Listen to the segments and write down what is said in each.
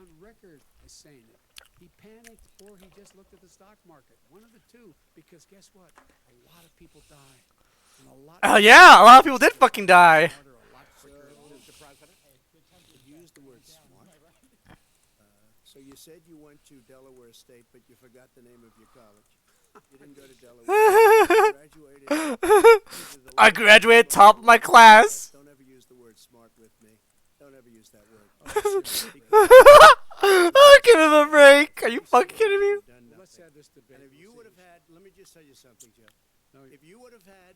on record as saying it. He panicked or he just looked at the stock market. One of the two, because guess what? A lot of people die. And a lot Oh yeah, a lot of people did fucking die. smarter, a lot quicker. Mr. President. You used the word smart. So you said you went to Delaware State, but you forgot the name of your college. You didn't go to Delaware. You graduated. I graduated top of my class. Don't ever use the word smart with me. Don't ever use that word. Oh, give him a break. Are you fucking kidding me? Done Let's nothing. have this debate. And if you We'll would see. have had, let me just tell you something, Jeff. No, If you would have had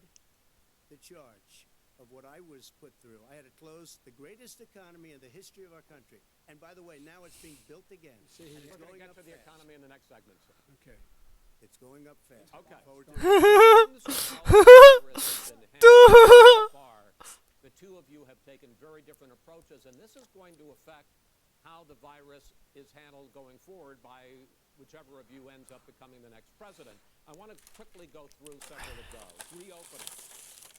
the charge of what I was put through, I had to close the greatest economy in the history of our country. And by the way, now it's being built again. See, And We're it's going to going get up to the fast. economy in the next segment, sir. okay. It's going up fast. Okay. Forward to The two of you have taken very different approaches, and this is going to affect how the virus is handled going forward by whichever of you ends up becoming the next president. I want to quickly go through several of those. Reopening.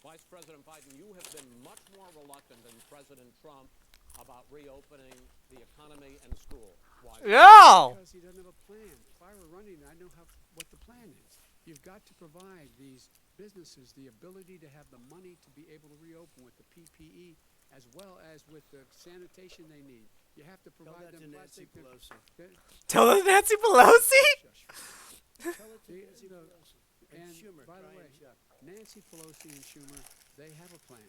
Vice President Biden, you have been much more reluctant than President Trump about reopening the economy and school. Why? Yeah. Because he doesn't have a plan. If I were running, I know what the plan is. You've got to provide these businesses the ability to have the money to be able to reopen with the PPE as well as with the sanitation they need. You have to Tell provide that them to Nancy plastic. Pelosi. Tell them Nancy Pelosi. Tell it to The- Nancy the- Pelosi. And And Schumer, by the try way, and Chuck. Nancy Pelosi and Schumer, they have a plan.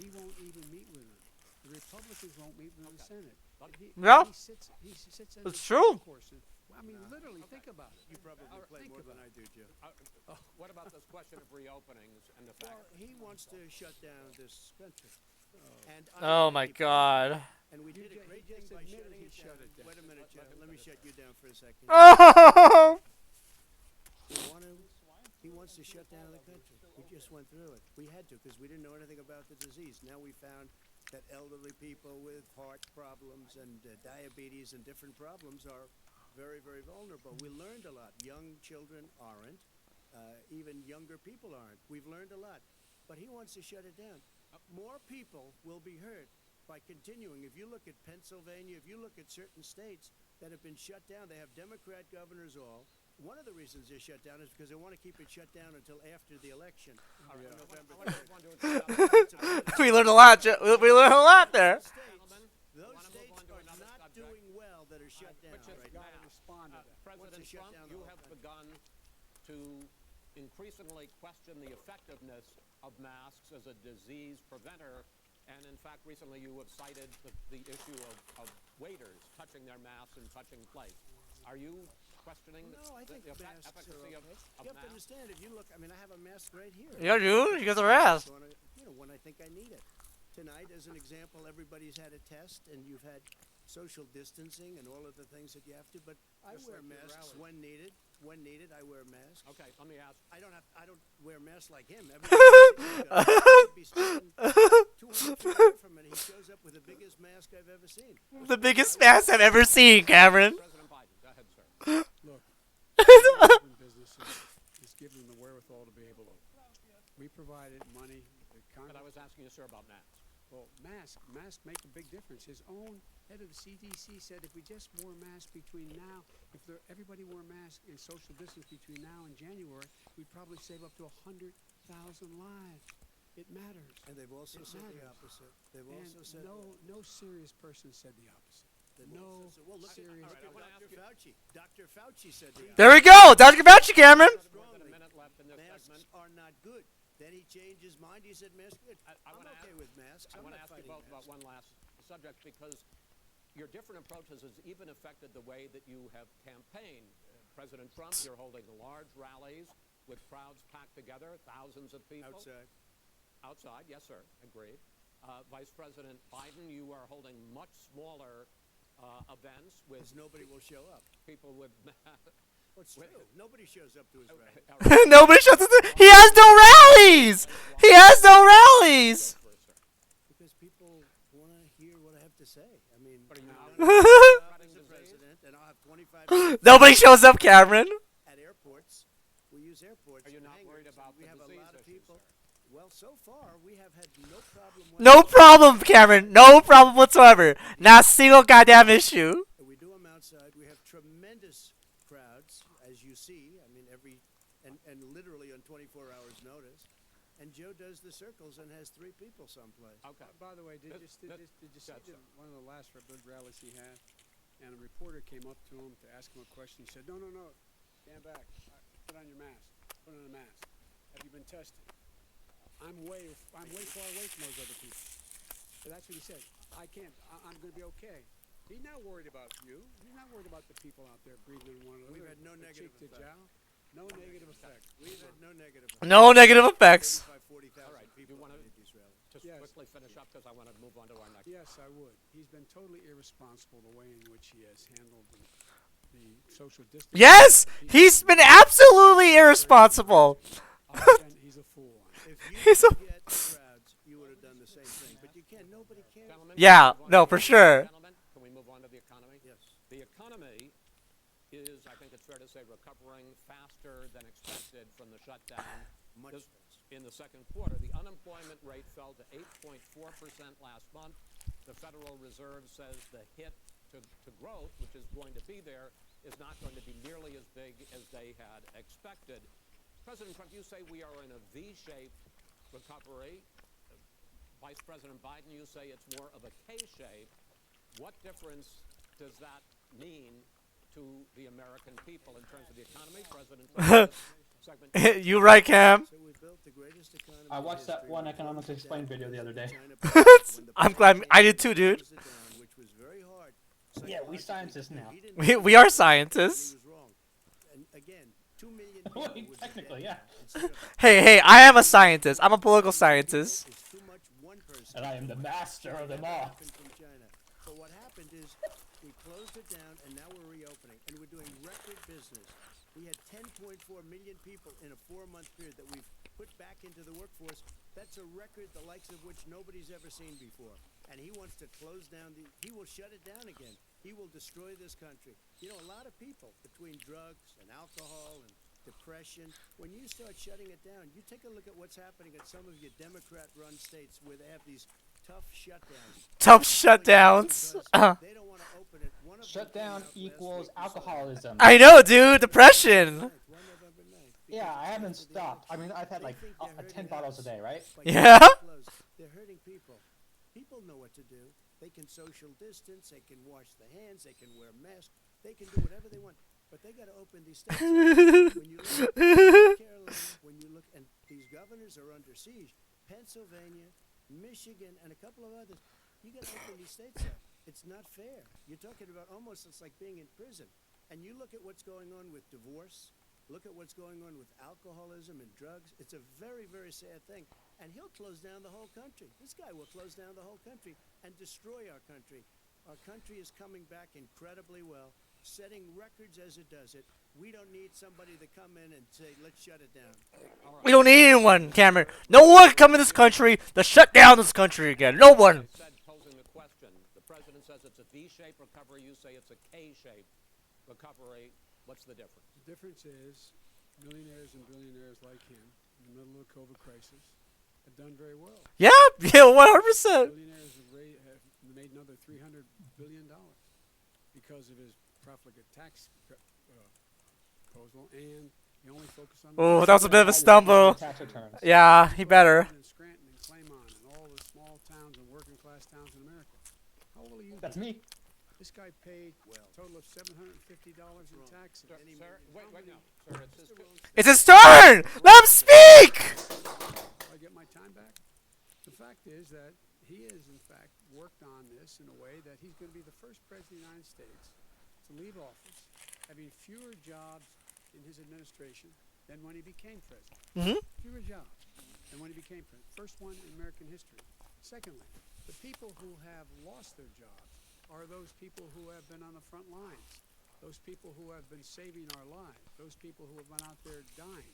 He won't even meet with them. The Republicans won't meet with the Senate. Yeah. He sits in It's his true. golf course and- I mean, literally, think about it. You probably play think more than about I do, Joe. What about this question of reopenings and the fact? Well, he wants to shut down this country. And Oh my God. And we You did a ju- great he thing just by admitted shutting he it shut down. it down. Wait a minute, Joe. Let me shut you down for a second. Oh. He wants to shut down the country. We just went through it. We had to because we didn't know anything about the disease. Now we found that elderly people with heart problems and diabetes and different problems are very, very vulnerable. We learned a lot. Young children aren't. Even younger people aren't. We've learned a lot. But he wants to shut it down. More people will be hurt by continuing. If you look at Pennsylvania, if you look at certain states that have been shut down, they have Democrat governors all. One of the reasons they're shut down is because they want to keep it shut down until after the election. November 3rd. We learned a lot. We learned a lot there. Those states are not doing well that are shut down Which is right Got now. to respond to that. President shut Trump, down the you whole have country. begun to increasingly question the effectiveness of masks as a disease preventer. And in fact, recently you have cited the issue of waiters touching their masks and touching plates. Are you questioning No, I think the masks are efficacy okay. of You have to masks? understand, if you look, I mean, I have a mask right here. Yeah, dude. You guys are ass. When I think I need it. Tonight, as an example, everybody's had a test, and you've had social distancing and all of the things that you have to. But I Just wear like your masks rally. when needed. When needed, I wear masks. Okay, let me ask. I don't wear masks like him. Every be standing 200 feet away from it. He shows up with the biggest mask I've ever seen. The biggest mask I've ever seen, Cameron. President Biden, go ahead, sir. Look, open businesses is giving them the wherewithal to be able to. We provided money. The But I Congress, was asking you, sir, about masks. well, masks make a big difference. His own head of the CDC said if we just wore masks between now, if everybody wore masks and social distance between now and January, we'd probably save up to 100,000 lives. It matters. And they've also It said the matters. opposite. They've And also said no serious person said the opposite. they've No also said, well, look serious. at, All right, I wanna Dr. ask you- Fauci. Dr. Fauci said the opposite. There we go. Dr. Fauci, Cameron. More than a minute left in this Masks segment. are not good. Then he changed his mind. He said masks are good. I I'm wanna okay ask- with masks. I I'm want to not ask you fighting both about masks. one last subject because your different approaches has even affected the way that you have campaigned. President Trump, you're holding large rallies with crowds packed together, thousands of people. Outside. Outside, yes, sir, agreed. Vice President Biden, you are holding much smaller events with Because nobody will show up. people with Well, it's Wait. true. Nobody shows up to his rally. Nobody shuts it. He has no rallies. He has no rallies. Because people want to hear what I have to say. I mean, But are you I'm not not spreading as a disease? president, and I'll have 25 minutes Nobody shows up, Cameron. at airports. We use airports. Are you as not worried hangars, about and we the have a disease lot of issue, people. sir? Well, so far we have had no problem. No problem, Cameron. No problem whatsoever. Not a single goddamn issue. We do and literally on 24 hours notice. And Joe does the circles and has 3 people someplace. Okay. By the way, did you see Gotcha. one of the last big rallies he had? And a reporter came up to him to ask him a question. He said, no, stand back. Put on your mask. Put on a mask. Have you been tested? I'm way far away from those other people. So that's what he said. I'm going to be okay. He's not worried about you. He's not worried about the people out there breathing in one another. We've had no negative cheek to effect. jowl. No negative effect. We've had no negative. No negative effects. 40,000 All right. Do you people want at to these rallies. just Yes. quickly finish up because I want to move on to our next? Yes, I would. He's been totally irresponsible the way in which he has handled the social distance. Yes, he's been absolutely irresponsible. And he's a fool on it. If you He's a- could get crowds, you would have done the same thing. But you can't. Nobody can. Gentlemen, Yeah, can we move on no, to- for sure. Gentlemen, can we move on to the economy? Yes. The economy is, I think it's fair to say, recovering faster than expected from the shutdown. Much This- faster. In the second quarter, the unemployment rate fell to 8.4% last month. The Federal Reserve says the hit to growth, which is going to be there, is not going to be nearly as big as they had expected. President Trump, you say we are in a V-shaped recovery. Vice President Biden, you say it's more of a K-shape. What difference does that mean to the American people in terms of the economy? President Trump, segment. You right, Cam. So we built the greatest economy. I in watched that history. one We Economics closed it Explained down video the other day. when the I'm glad I did too, dude. closed it down, which was very hard. Yeah, we Psychologically, scientists now. he didn't We know we are he scientists. was wrong. And again, 2 million Well, people would be technically, dead yeah. now instead of Hey, I am a scientist. I'm a political scientist. It's too much one person. And I am the master of them That all. happened from China. But what happened is we closed it down and now we're reopening and we're doing record business. We had 10.4 million people in a 4-month period that we've put back into the workforce. That's a record the likes of which nobody's ever seen before. And he wants to close down he will shut it down again. He will destroy this country. You know, a lot of people between drugs and alcohol and depression, when you start shutting it down, you take a look at what's happening in some of your Democrat-run states where they have these tough shutdowns. Tough shutdowns. They don't want to open it. One of them came Shutdown out last equals week, we saw alcoholism. I know, dude. Depression. that. One November 9th, Yeah, because I it's haven't after the stopped. I election. mean, I've had They like think they're 10 hurting bottles a us day, right? by Yeah. keeping it closed. They're hurting people. People know what to do. They can social distance. They can wash their hands. They can wear masks. They can do whatever they want. But they got to open these states. When you look at North Carolina, when you look, and these governors are under siege. Pennsylvania, Michigan, and a couple of others. You got to open these states up. It's not fair. You're talking about almost it's like being in prison. And you look at what's going on with divorce. Look at what's going on with alcoholism and drugs. It's a very, very sad thing. And he'll close down the whole country. This guy will close down the whole country and destroy our country. Our country is coming back incredibly well, setting records as it does it. We don't need somebody to come in and say, let's shut it down. We don't need anyone, Cameron. No one can come in this country to shut down this country again. No one. I said, posing the question, the president says it's a V-shaped recovery. You say it's a K-shaped recovery. What's the difference? The difference is millionaires and billionaires like him in the middle of the COVID crisis have done very well. Yeah, 100%. Billionaires have made another $300 billion because of his profligate tax proposal, and he only focused on Oh, that was a bit of a stumble. Tax returns. Yeah, he better. in Scranton and Claymont and all the small towns and working class towns in America. How old are you? That's Bill? me. This guy paid a total of $750 in taxes. Sir, wait now. Sir, it's his It's his turn. Let him speak. I get my time back? The fact is that he has, in fact, worked on this in a way that he's going to be the first president of the United States to leave office having fewer jobs in his administration than when he became president. Mhm. Fewer jobs than when he became president. First one in American history. Secondly, the people who have lost their jobs are those people who have been on the front lines, those people who have been saving our lives, those people who have been out there dying,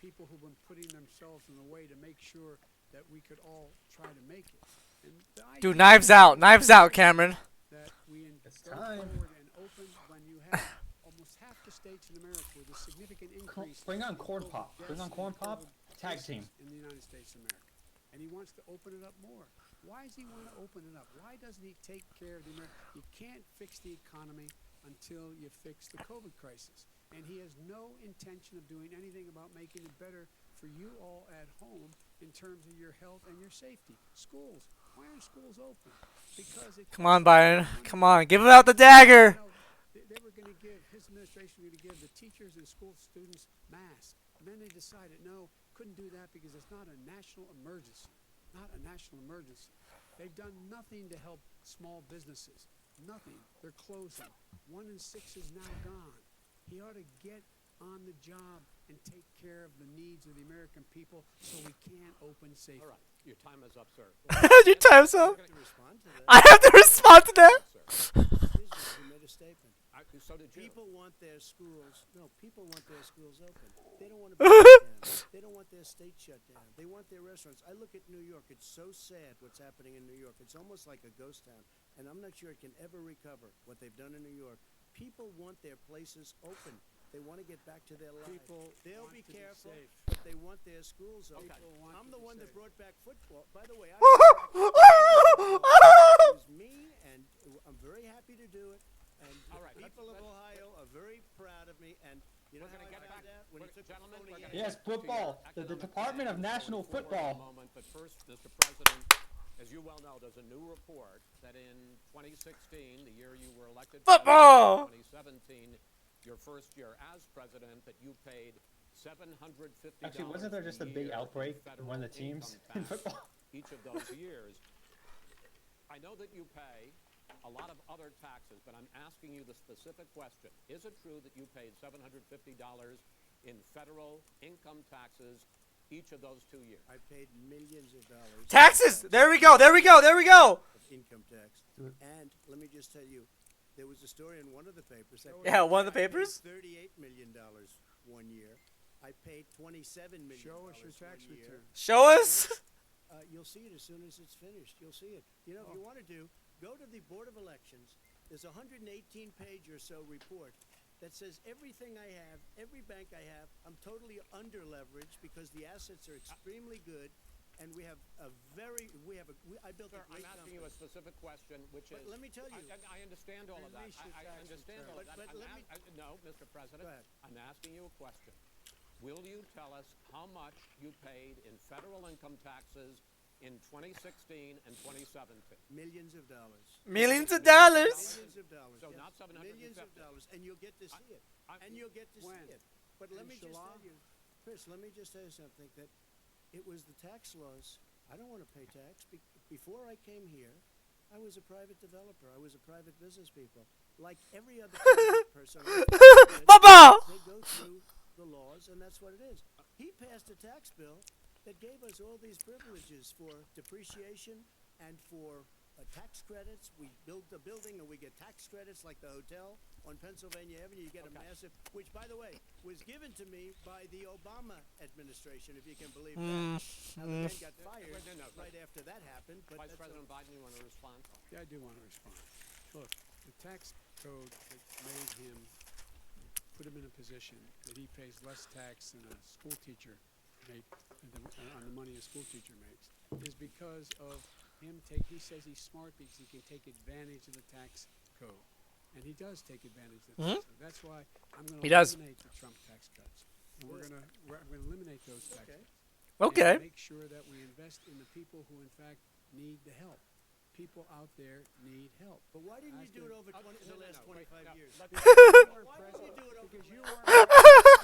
people who've been putting themselves in the way to make sure that we could all try to make it. And the Dude, idea knives out, Cameron. that we It's go time. forward and open when you have almost half the states in America with a significant increase. Bring on in Corn COVID Pop. Bring deaths on Corn and Pop. COVID Tag cases team. in the United States of America, and he wants to open it up more. Why does he want to open it up? Why doesn't he take care of the American? You can't fix the economy until you fix the COVID crisis. and he has no intention of doing anything about making it better for you all at home in terms of your health and your safety. Schools. Why aren't schools open? Because it Come on, costs Biden. money. Come on, give him out the dagger. You know, they were going to give, his administration was going to give the teachers and school students masks. And then they decided, no, couldn't do that because it's not a national emergency. Not a national emergency. They've done nothing to help small businesses. Nothing. They're closing. 1 in 6 is now gone. He ought to get on the job and take care of the needs of the American people so we can open safely. All right, your time is up, sir. Your time's up. To respond to that, I have to respond to that. Sir. excuse me, you made a statement. So did you. People want their schools. No, people want their schools open. They don't want to be shut down. They don't want their state shut down. They want their restaurants. I look at New York. It's so sad what's happening in New York. It's almost like a ghost town, and I'm not sure it can ever recover what they've done in New York. People want their places open. They want to get back to their lives. People They'll want be to be careful, safe. but they want their schools open. People want I'm to the be one that safe. brought back football. By the way, I brought back football. It was me, and I'm very happy to do it. And All right, people of let's- Ohio are very proud of me. And you know We're how going to I get found back. out when he took Gentlemen, the we're phony going to Yes, get to your football. The economic Department of plans National going forward in Football. a moment, but first, Mr. President, as you well know, there's a new report that in 2016, the year you were elected Football! president, 2017, your first year as president, that you paid $750 Actually, wasn't there just a big year in outbreak in one of the federal teams income in tax football? each of those years. I know that you pay a lot of other taxes, but I'm asking you the specific question. Is it true that you paid $750 in federal income taxes each of those 2 years? I paid millions of dollars. Taxes. There we go. There we go. There we go. Of income tax. And let me just tell you, there was a story in one of the papers. Yeah, one of the I paid papers? $38 million 1 year. I paid $27 million. Show us your tax 1 year. return. Show us. You'll see it as soon as it's finished. You'll see it. You know, if you want to go to the Board of Elections. There's a 118-page or so report that says everything I have, every bank I have, I'm totally under leveraged because the assets are extremely good, and we have a very, I built Sir, a great I'm asking you company. a specific question, which But is... let me tell you. I understand all of that. Release your I tax understand return. all of that. But let me- No, Mr. President. Go ahead. I'm asking you a question. Will you tell us how much you paid in federal income taxes in 2016 and 2017? Millions of dollars. Millions of dollars. Millions of dollars. So yes. not 750. Millions of dollars, and you'll get to see it. And you'll get to When? see it. But let In me just July? tell you, Chris, let me just tell you something, that it was the tax laws. I don't want to pay tax. Before I came here, I was a private developer. I was a private business people. Like every other private person, Papa! they go through the laws, and that's what it is. He passed a tax bill that gave us all these privileges for depreciation and for tax credits. We build the building and we get tax credits like the hotel on Pennsylvania Avenue. You get a massive, which by the way, was given to me by the Obama administration, if you can believe that. Now the man got fired no, right after that happened. But Vice that's President Biden, you want to respond? Yeah, I do want to respond. Look, the tax code that made him, put him in a position that he pays less tax than a school teacher on the money a school teacher makes is because of him he says he's smart because he can take advantage of the tax code. And he does take advantage of the tax code. That's why I'm going to He does. eliminate the Trump tax cuts. And I'm going to eliminate those tax Okay. cuts. Okay. And make sure that we invest in the people who in fact need the help. People out there need help. But why didn't you do it over the last 25 years? Why didn't you do it over Because you the weren't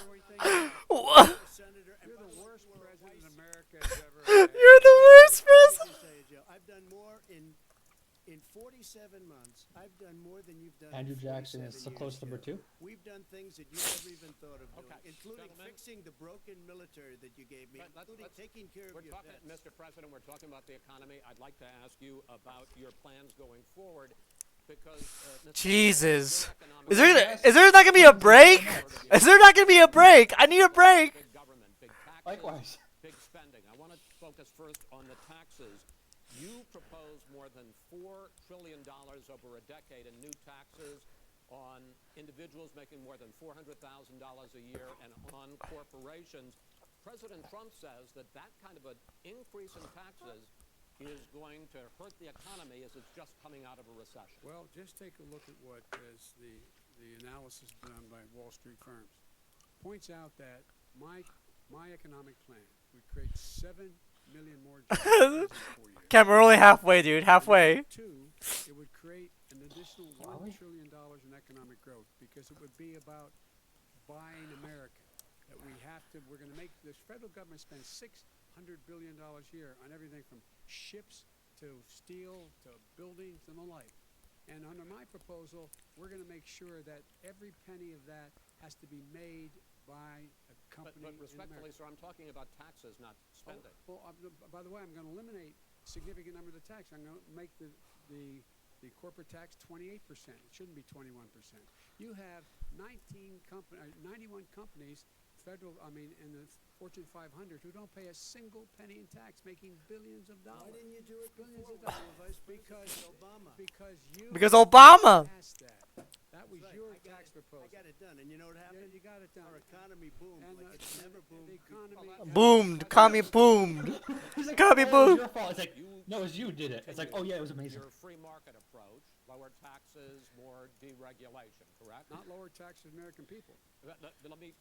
doing things. senator? And You're by the way, worst you were a president vice- America has ever had. You're the worst Let me president. just tell you, Joe, I've done more in 47 months. I've done more than you've done. Andrew in Jackson 47 is so years, close number Joe. 2. We've done things that you never even thought of doing, Okay. including Gentlemen. fixing the broken military that you gave me, including taking care of We're your talking, vets. Mr. President, we're talking about the economy. I'd like to ask you about your plans going forward because... Mr. Jesus. President, Is there not gonna be a break? Is there not gonna be a break? I need a break. Big government, big taxes, Likewise. big spending. I want to focus first on the taxes. You propose more than $4 trillion over a decade in new taxes on individuals making more than $400,000 a year and on corporations. President Trump says that that kind of an increase in taxes is going to hurt the economy as it's just coming out of a recession. Well, just take a look at what as the analysis done by Wall Street firms, points out that my economic plan would create 7 million more jobs in 4 years. Cameron, we're only halfway, dude. Halfway. Two, it would create an additional $1 trillion in economic growth because it would be about buying America. That we're going to make this federal government spend $600 billion a year on everything from ships to steel to buildings and the like. And under my proposal, we're going to make sure that every penny of that has to be made by a company But in respectfully, America. sir, I'm talking about taxes, not spending. By the way, I'm going to eliminate significant number of the tax. I'm going to make the corporate tax 28%. It shouldn't be 21%. You have 91 companies, in the Fortune 500, who don't pay a single penny in tax, making billions of dollars. Why didn't you do it Billions before? of dollars. Vice President Obama. Because Obama. Passed that. That was Right, your I got tax it. proposal. I got it done, and you know what Yeah, happened? you got it done. Our economy boomed And like it's never boomed. the economy. Boomed. Economy boomed. He's like, Gotta be oh, it was booed. your fault. It's like, no, it was you did it. It's like, oh yeah, it was amazing. Your free market approach, lower taxes, more deregulation, correct? Not lower taxes for American people. Let me,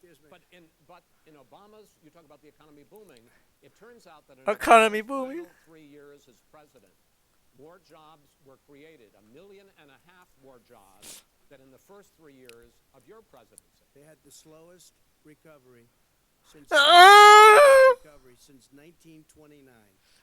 but in Obama's, you talk about the economy booming, it turns out that in Economy Obama's booming. final 3 years as president, more jobs were created, 1.5 million more jobs than in the first 3 years of your presidency. They had the slowest recovery since Ah! 1929.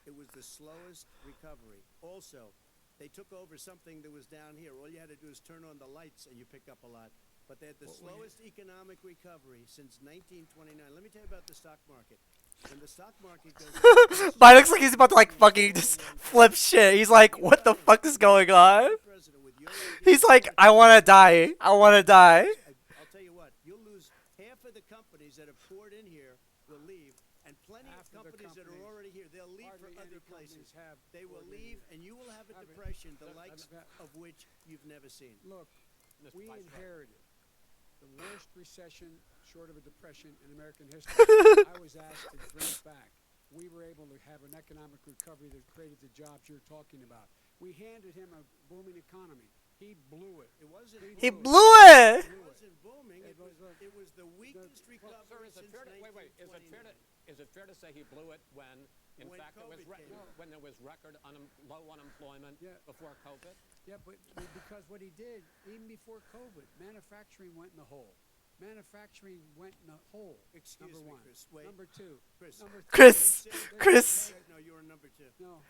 It was the slowest recovery. Also, they took over something that was down here. All you had to do is turn on the lights and you pick up a lot. But they had the slowest economic recovery since 1929. Let me tell you about the stock market. When the stock market goes But it looks like he's about to like fucking just flip shit. He's like, what the fuck is going on? president with your He's like, I wanna die. I wanna die. I'll tell you what, you'll lose half of the companies that have poured in here will leave, and plenty Half of of the companies that are companies, already here, they'll leave for hardly other any companies places. have They will poured in leave, here. and you will have a Have it. depression, the That- likes that- of which you've never seen. Look, Mr. we Vice President. inherited the worst recession, short of a depression, in American history. I was asked to bring it back. We were able to have an economic recovery that created the jobs you're talking about. We handed him a booming economy. He blew it. It wasn't. He booming. blew it. It wasn't booming. It was, It was the weakest Well, recovery sir, is it since fair to, wait, is it fair to say he blew it when, in When fact, COVID came. when there was record low unemployment Yeah. before COVID? Yeah, but because what he did, even before COVID, manufacturing went in the hole. Manufacturing went in the hole. Excuse number me, one. Chris, wait. Number two. Chris. Number three. Chris. They said- Chris. No, you're number two. No.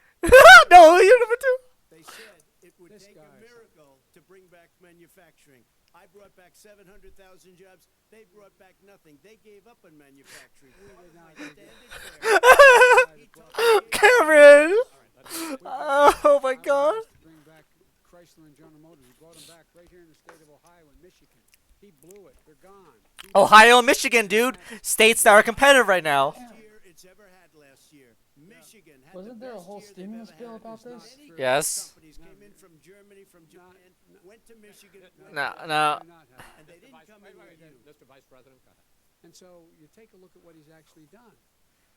No, you're number two. They said it would This take a guy. miracle to bring back manufacturing. I brought back 700,000 jobs. They brought back nothing. They gave up on manufacturing. did not. My standard fare. He told me- Cameron. We Oh my I was god. asked to bring back Chrysler and General Motors. We brought them back right here in the state of Ohio and Michigan. He blew it. They're gone. He Ohio and Michigan, dude. States that are competitive right now. Best year it's ever had last year. Michigan had Wasn't the there a best whole year they've stimulus ever bill had. about It's this? not true. Yes. Companies came in from Germany, from Japan, went to Michigan, went No, to- no. Did not happen. and they didn't Vice, come wait, in wait, with you. Mr. Vice President, go ahead. And so you take a look at what he's actually done.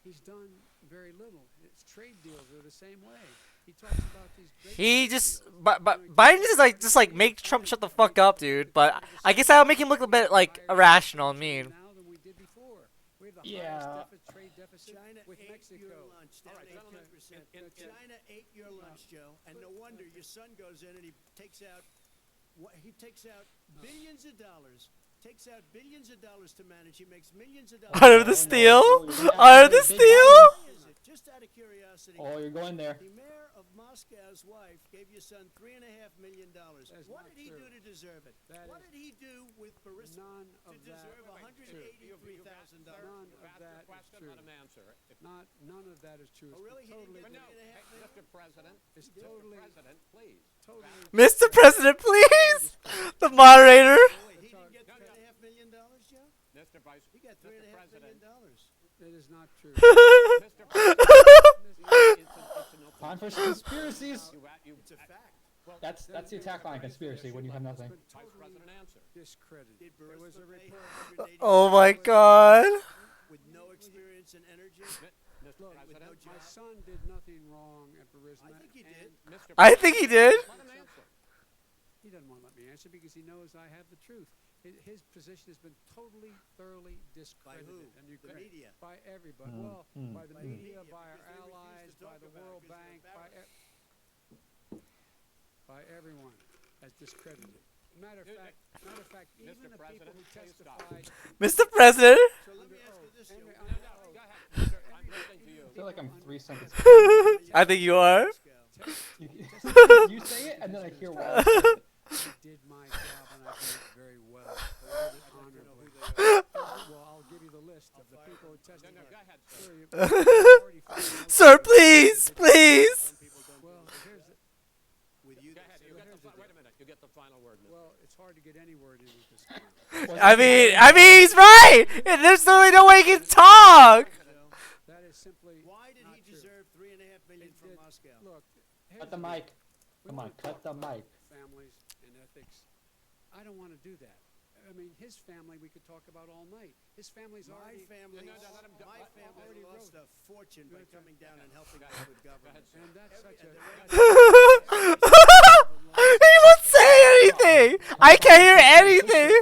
He's done very little. His trade deals are the same way. He talks about these great He trade just, deals. but Biden is like just like make Trump shut the fuck up, dude. But I guess that'll make him look a bit like irrational and mean. Now than we did before. We have the Yeah. highest trade deficit China with ate Mexico. your lunch. All Down right, gentlemen, 18%. in- China ate your lunch, Joe, and no wonder your son goes in and he takes out billions of dollars. Takes out billions of dollars to manage. He makes millions of dollars. Out of the steel? Out of the steel? Is it? Just out of curiosity. Oh, you're going there. The mayor of Moscow's wife gave your son $3.5 million. That's What not did he true. do to deserve it? That What is did he do with Burisma None to of that deserve true. $183,000? None You've of asked that a is question, true. let him answer. If, None of that is true. Oh, really? He didn't Totally, but get no, $3.5 hey, million? Mr. President, It's Mr. totally- President, please. totally. Mr. President, please. The moderator. Oh, wait, he didn't get No, no. $3.5 million, Joe? Mr. Vice, He got Mr. $3.5 President, million. It is not true. Mr. President, it's an open. Time for conspiracies. It's a fact. That's the attack line, conspiracy, when you have nothing. It's been Vice totally President, answer. discredited. Did There was a Burisma pay report. $183,000 Oh my god. with no experience in energy? Mr. Look, President, my son did nothing wrong at Burisma. I think he did. and Mr. I think he did. Let him answer. He He doesn't want to let me answer because he knows I have the truth. His position has been totally, thoroughly discredited. who? And The Ukraine, media. by everybody. Well, by the media, by our because they refuse allies, to by talk the about it World 'cause they're Bank, embarrassed. by everyone has discredited it. Matter of fact, even Mr. the people President, who please stop. testified. Mr. President. So let me ask you this, Henry, Joe. under No, oath, go ahead. Mister, I'm listening to you. I feel like I'm 3 sentences. I think you are. You say it, and then I hear why. I did my job and I did it very well. I did it honorably. Well, I'll give you the list of the people who No, testified. no, go ahead, sir. Sure, you already found out. Sir, please, please. Some people don't Well, believe here's the, with you. Go ahead. You get the wait a minute. You get the final word, Mr. well, it's hard to get any word in with this guy. I mean, he's right. And there's literally no way he can talk. That is simply Why did not he true. deserve $3.5 million It from did- Moscow? Look, here's Cut the deal. mic. We Come on, wanna cut talk the about mic. Families and ethics. I don't want to do that. I mean, his family we could talk about all night. His family's My already. family, No, no, let him go. my Let- family already lost wrote. a fortune by Good, coming down and helping Go us ahead. with Go ahead, government. sir. And that's Every- such a. and the that's- He won't say anything. I can't hear anything.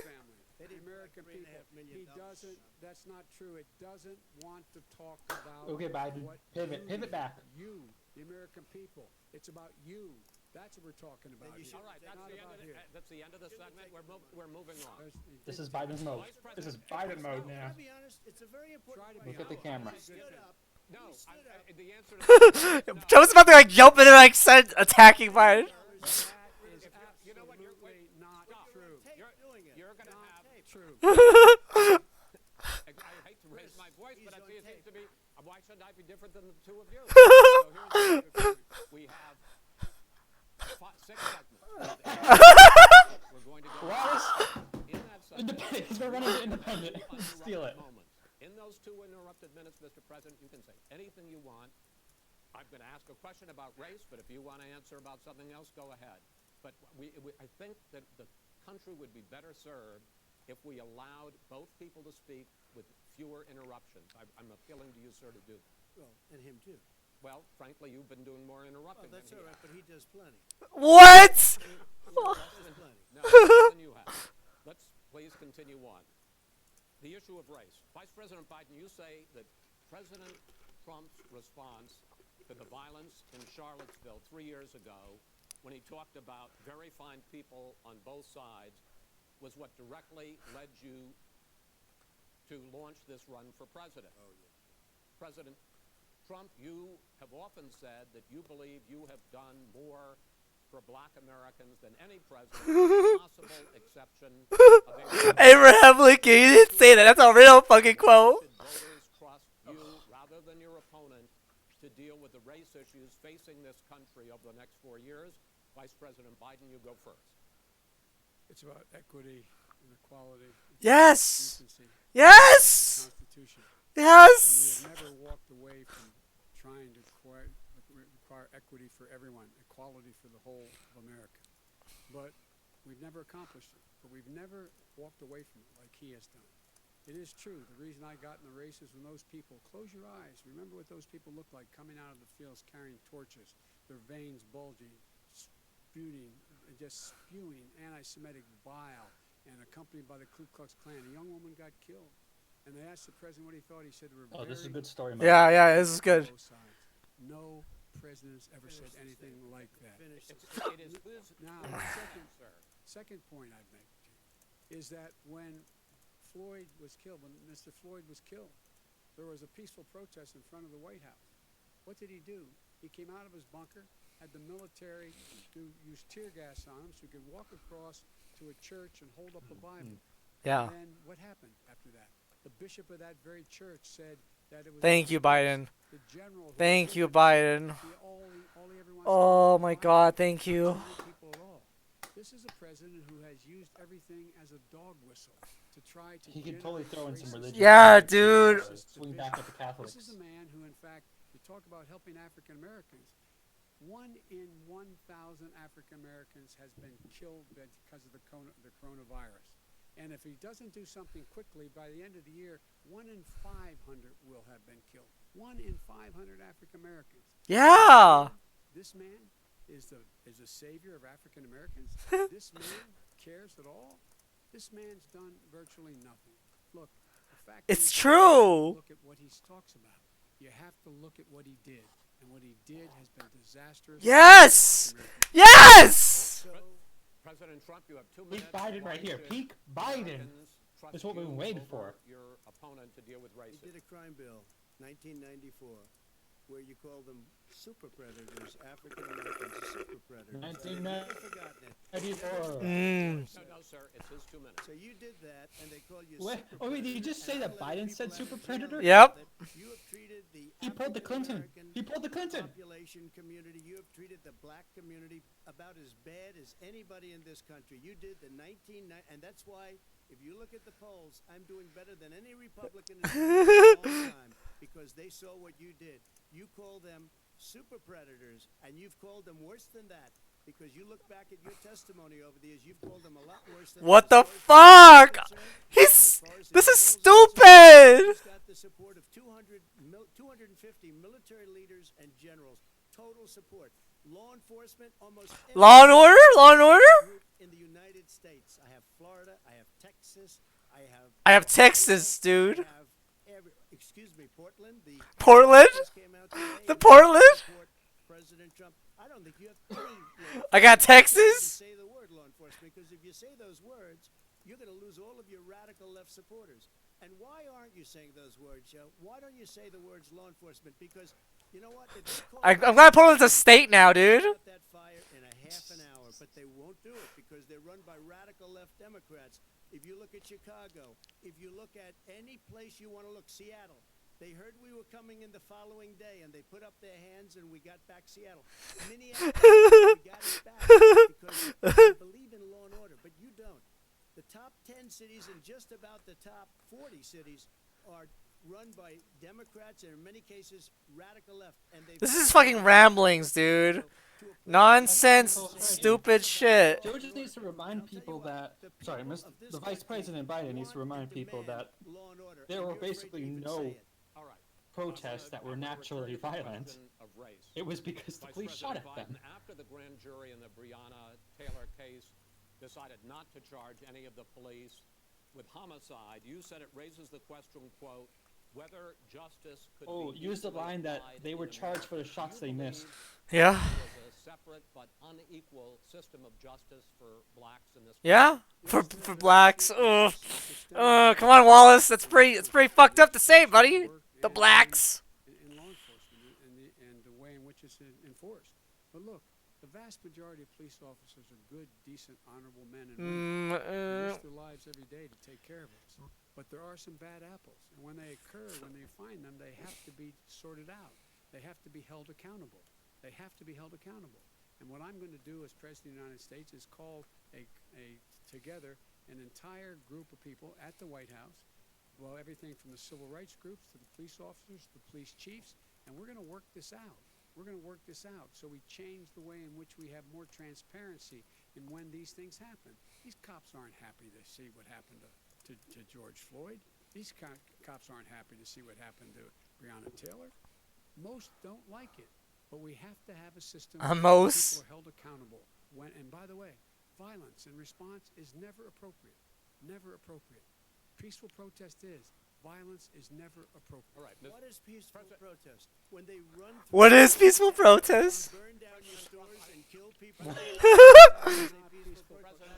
The American people. He doesn't. That's not true. It doesn't want to talk about. Okay, Biden. what Pivot. you- Pivot back. You, the American people. It's about you. That's what we're talking about. you here. should- All right, Not about here. that's the end of the segment. We're moving on. This is Biden's mode. This is Biden mode now. I'll be honest, it's a very important Try to question. be Look at the camera. He stood up. No, He stood up. the answer to that is no. Joe's about to like jump in and like start attacking Biden. That is You know what, you're- absolutely not stop. true. Tape You're- doing it. You're going to Not have. true. I hate to raise my voice, but he's I on see it seems tape. to be. Why shouldn't I be different than the two of you? So here's the thing. We have 6 segments. We're going to go in that segment. Independent. He's gonna run into independent. Uninterrupted Steal it. moments. In those 2 interrupted minutes, Mr. President, you can say anything you want. I'm going to ask a question about race, but if you want to answer about something else, go ahead. But I think that the country would be better served if we allowed both people to speak with fewer interruptions. I'm appealing to you, sir, to do that. Well, and him too. Well, frankly, you've been doing more Well, interrupting that's than all he right, has. but he does plenty. What? He does plenty. No, less than you have. Let's please continue on. The issue of race. Vice President Biden, you say that President Trump's response to the violence in Charlottesville 3 years ago, when he talked about very fine people on both sides, was what directly led you to launch this run for president. Oh, yeah. President Trump, you have often said that you believe you have done more for black Americans than any president, with possible exception of Abraham Lincoln. He didn't say that. That's a real fucking quote. Should voters trust you rather than your opponent to deal with the race issues facing this country over the next 4 years? Vice President Biden, you go first. It's about equity and equality. Yes. Decency. Yes. Constitution. Yes. And we have never walked away from trying to require equity for everyone, equality for the whole of America. But we've never accomplished it. But we've never walked away from it like he has done. It is true. The reason I got in the race is when those people, close your eyes, remember what those people looked like coming out of the fields carrying torches, their veins bulging, just spewing anti-Semitic bile, and accompanied by the Ku Klux Klan. A young woman got killed. And they asked the president what he thought. He said there were Oh, this is a very good story, man. Yeah, yeah, this is good. both sides. No president's ever said anything like that. Finish this. It is whose Now, sir. second point I'd make to you is that when Floyd was killed, when Mr. Floyd was killed, there was a peaceful protest in front of the White House. What did he do? He came out of his bunker, had the military use tear gas on him so he could walk across to a church and hold up a Bible. Yeah. And what happened after that? The bishop of that very church said that it was Thank you, Biden. the general who Thank you, delivered Biden. all he ever wants to do Oh is my fight God, thank you. people at all. This is a president who has used everything as a dog whistle to try to. He can totally generate throw in some racist religion. Yeah, dude. Swing back at the Catholics. This is a man who, in fact, you talk about helping African Americans. 1 in 1,000 African Americans has been killed because of the coronavirus. And if he doesn't do something quickly, by the end of the year, 1 in 500 will have been killed. 1 in 500 African Americans. Yeah. This man is the savior of African Americans? This man cares at all? This man's done virtually nothing. Look, the fact It's is, true. look at what he talks about. You have to look at what he did, and what he did has been disastrous. Yes! Yes! So, President Trump, you have 2 Peak minutes. Biden Why right here. should Peak Biden. Americans trust That's what we've you been waiting over for. Your opponent to deal with he racism. did a crime bill, 1994, where you call them super predators, African Americans are super predators. 1994. I've forgotten it. No, sir, it's his 2 minutes. So you did that, and they call you What? super Oh, wait, did you predator, just say and that I'm letting Biden said people super out of jail predator? Yep. that You have treated the He pulled the Clinton. African-American He pulled the Clinton. population community, you have treated the black community about as bad as anybody in this country. You did the 1990, and that's why, if you look at the polls, I'm doing better than any Republican in a long time, because they saw what you did. You call them super predators, and you've called them worse than that, because you look back at your testimony over the years, you've called them a lot worse than What that. the As far as fuck? concerned, He's. as far as the This is generals are stupid! concerned, he's got the support of 250 military leaders and generals. Total support. Law enforcement, almost every Law and order? Law and order? group in the United States. I have Florida. I have Texas. I have Texas, dude. I have excuse me, Portland. The Portland? just came out today, The and Portland? support President Trump. I don't think you have any. I got You can't even Texas? say the word law enforcement, because if you say those words, you're going to lose all of your radical left supporters. And why aren't you saying those words, Joe? Why don't you say the words law enforcement? Because you know what? If they call I'm glad Portland's a state now, dude. Put out that fire in a half an hour, but they won't do it because they're run by radical left Democrats. If you look at Chicago, if you look at any place you want to look, Seattle, they heard we were coming in the following day, and they put up their hands, and we got back Seattle. Minneapolis, we got it back because they believe in law and order, but you don't. The top 10 cities and just about the top 40 cities are run by Democrats and in many cases radical left. And they This is fucking ramblings, dude. Nonsense, stupid shit. Joe just needs to remind people that. Sorry, the Vice President Biden needs to remind people that there were basically no All right. protests that were naturally violent. Of race. It was because the Vice police shot President at them. Biden, after the grand jury in the Breonna Taylor case decided not to charge any of the police with homicide, you said it raises the question, quote, whether justice could Oh, be use the equally line that applied they in were America. charged for the Do shots you they missed. believe Yeah. there is a separate but unequal system of justice for blacks in this Yeah? For blacks. Ugh. Come on, Wallace. That's pretty fucked up to say, buddy. The blacks. In law enforcement and the way in which it's enforced. But look, the vast majority of police officers are good, decent, honorable men and women who risk their lives every day to take care of us. But there are some bad apples, and when they occur, when they find them, they have to be sorted out. They have to be held accountable. They have to be held accountable. And what I'm going to do as President of the United States is call together an entire group of people at the White House, well, everything from the civil rights groups to the police officers, the police chiefs, and we're going to work this out. We're going to work this out so we change the way in which we have more transparency in when these things happen. These cops aren't happy to see what happened to George Floyd. These cops aren't happy to see what happened to Breonna Taylor. Most don't like it, but we have to have a system where Most. people are held accountable. And by the way, violence in response is never appropriate. Never appropriate. Peaceful protest is. Violence is never appropriate. All right, What is peaceful President- protest? When they run through What is peaceful protest? burn down your stores and kill people? President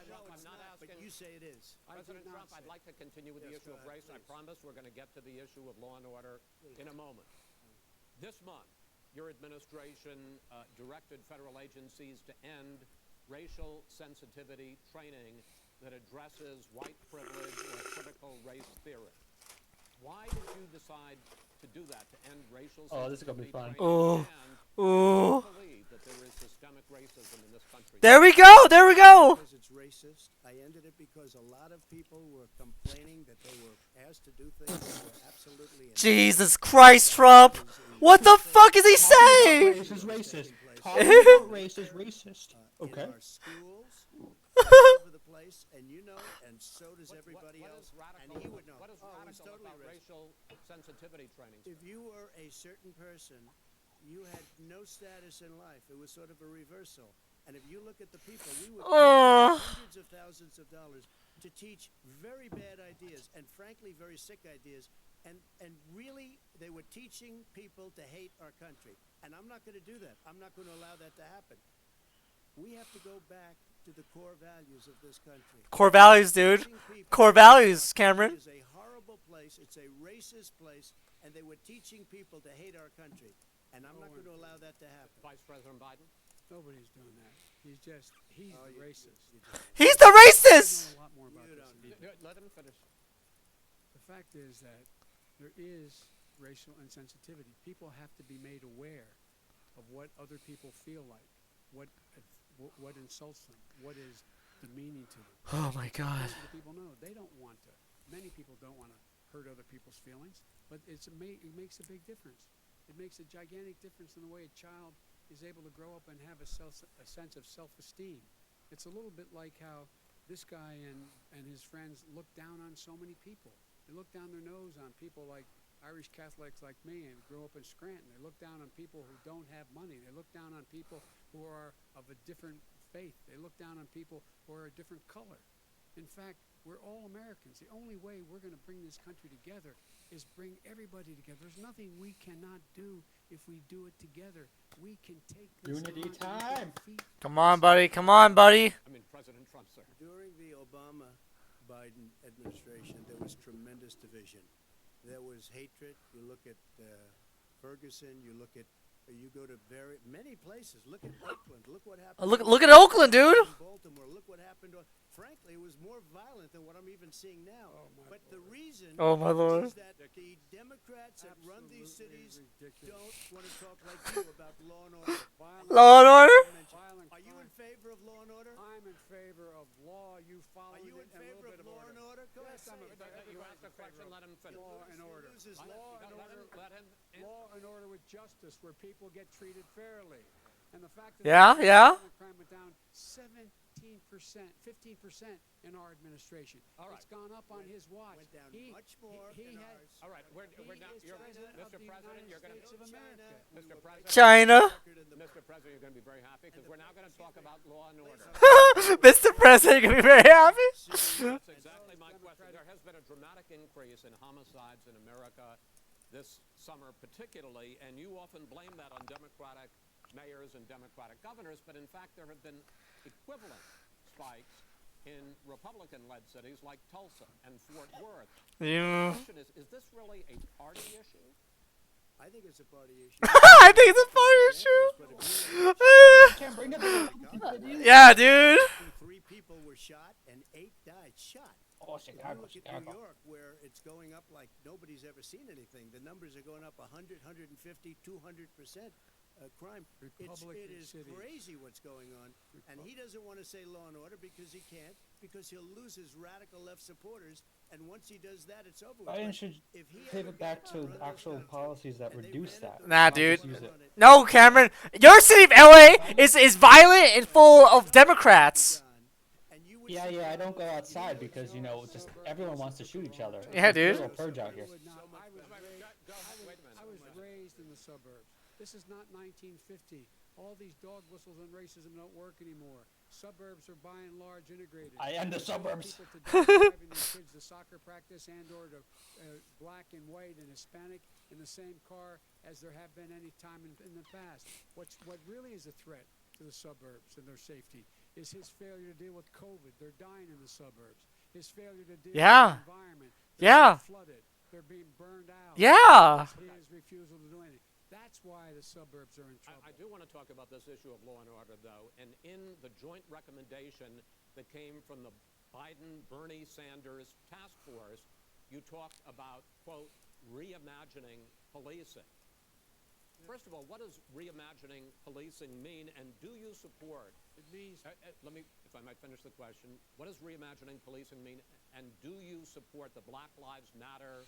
Trump, I'm not But asking. you say it is. President Trump, I'd like to continue with the Yes, issue go of ahead, race. I please. promise we're going to get to the issue of law and order in a moment. This month, your administration directed federal agencies to end racial sensitivity training that addresses white privilege or critical race theory. Why did you decide to do that, to end racial Oh, this is gonna be sensitivity Oh. fun. training? And Ooh. do you believe that there is systemic racism in this country? There we go. There we go. Because it's racist. I ended it because a lot of people were complaining that they were asked to do things that were absolutely Jesus Christ, Trump. What the fuck is he saying? Race is racist. Talking about race is racist. Okay. in our schools, all over the place, and you know, and so does everybody What else. is radical, And he would know. What is Oh, it was radical totally about racist. racial sensitivity training? If you were a certain person you had no status in life. It was sort of a reversal. And if you look at the people, we were Oh. paying hundreds of thousands of dollars to teach very bad ideas and frankly very sick ideas. And really, they were teaching people to hate our country. And I'm not going to do that. I'm not going to allow that to happen. We have to go back to the core values of this country. Core values, dude. Teaching people Core that values, our Cameron. country is a horrible place. It's a racist place. And they were teaching people to hate our country. And I'm not going to allow that to happen. Vice President Biden? Nobody's doing that. He's the racist. He's the racist. I know a lot more about this than you do. Let him finish. The fact is that there is racial insensitivity. People have to be made aware of what other people feel like, what insults them, what is demeaning to them. Oh my God. Most of the people know they don't want to. Many people don't want to hurt other people's feelings, but it makes a big difference. It makes a gigantic difference in the way a child is able to grow up and have a sense of self-esteem. It's a little bit like how this guy and his friends look down on so many people. They look down their nose on people like Irish Catholics like me and grew up in Scranton. They look down on people who don't have money. They look down on people who are of a different faith. They look down on people who are a different color. In fact, we're all Americans. The only way we're going to bring this country together is bring everybody together. There's nothing we cannot do if we do it together. We can take this Unity on with our time. feet. Come on, buddy. Come on, buddy. I mean, President Trump, sir. During the Obama-Biden administration, there was tremendous division. There was hatred. You look at Ferguson. You go to many places. Look at Oakland. Look what happened. Look at Oakland, dude. In Baltimore. Look what happened. Frankly, it was more violent than what I'm even seeing now. But the reason Oh, my Lord. is that the Democrats that run these cities don't want to talk like you about law and order. Law and order. Violent Are you in crime. favor of law and order? I'm in favor of law. You follow Are you in it and a favor little bit of law and order? Go ahead, Yes, say I'm it. You asked a question, let him finish. Law and order. Loses Law and Let order. him, let him. Law and order with justice, where people get treated fairly. And the fact that Yeah, yeah. crime went down 17%, 15% in our administration. All right. It's gone up on his watch. Went down He- much more he than had- ours. All right, we're He now. is You're, president of Mr. the President, United you're going States to. of America. Mr. President. China. Mr. President, you're going to be very happy because we're now going to talk about law and order. Mr. President, you're gonna be very happy. That's exactly my question. There has been a dramatic increase in homicides in America this summer, particularly, and you often blame that on Democratic mayors and Democratic governors, but in fact, there have been equivalent spikes in Republican-led cities like Tulsa and Fort Worth. Yeah. The question is this really a party issue? I think it's a party issue. I think it's a party issue. Can't bring up the Yeah, dude. 3 people were shot and 8 died shot. Oh, If you Chicago, look at Chicago. New York, where it's going up like nobody's ever seen anything. The numbers are going up 100, 150, 200% crime. It Republican is cities. crazy what's going on. And he doesn't want to say law and order because he can't, because he'll lose his radical left supporters. And once he does that, it's over with. Biden But should if he ever pivot back got to run those actual countries, policies that and they reduce ran it that. the Nah, way dude. they Use it. run it, No, Cameron. Your city of LA is violent and full of Democrats. and you would Yeah, see yeah, I how don't go much outside more because, you so- know, just everyone wants to shoot each other. Yeah, It's dude. a real purge out here. Would not- I was raised- Go ahead, wait a minute. I was raised in the suburbs. This is not 1950. All these dog whistles and racism don't work anymore. Suburbs are by and large integrated. I am the There's young suburbs. people today driving their kids to soccer practice and or to black and white and Hispanic in the same car as there have been any time in the past. What really is a threat to the suburbs and their safety is his failure to deal with COVID. They're dying in the suburbs. His failure to deal Yeah. with the environment. They're Yeah. being flooded. They're being burned out. Yeah. His refusal to do anything. That's why the suburbs are in trouble. I do want to talk about this issue of law and order, though. And in the joint recommendation that came from the Biden-Bernie Sanders task force, you talked about, quote, reimagining policing. First of all, what does reimagining policing mean, and do you support? It means Let me, if I might finish the question. What does reimagining policing mean, and do you support the Black Lives Matter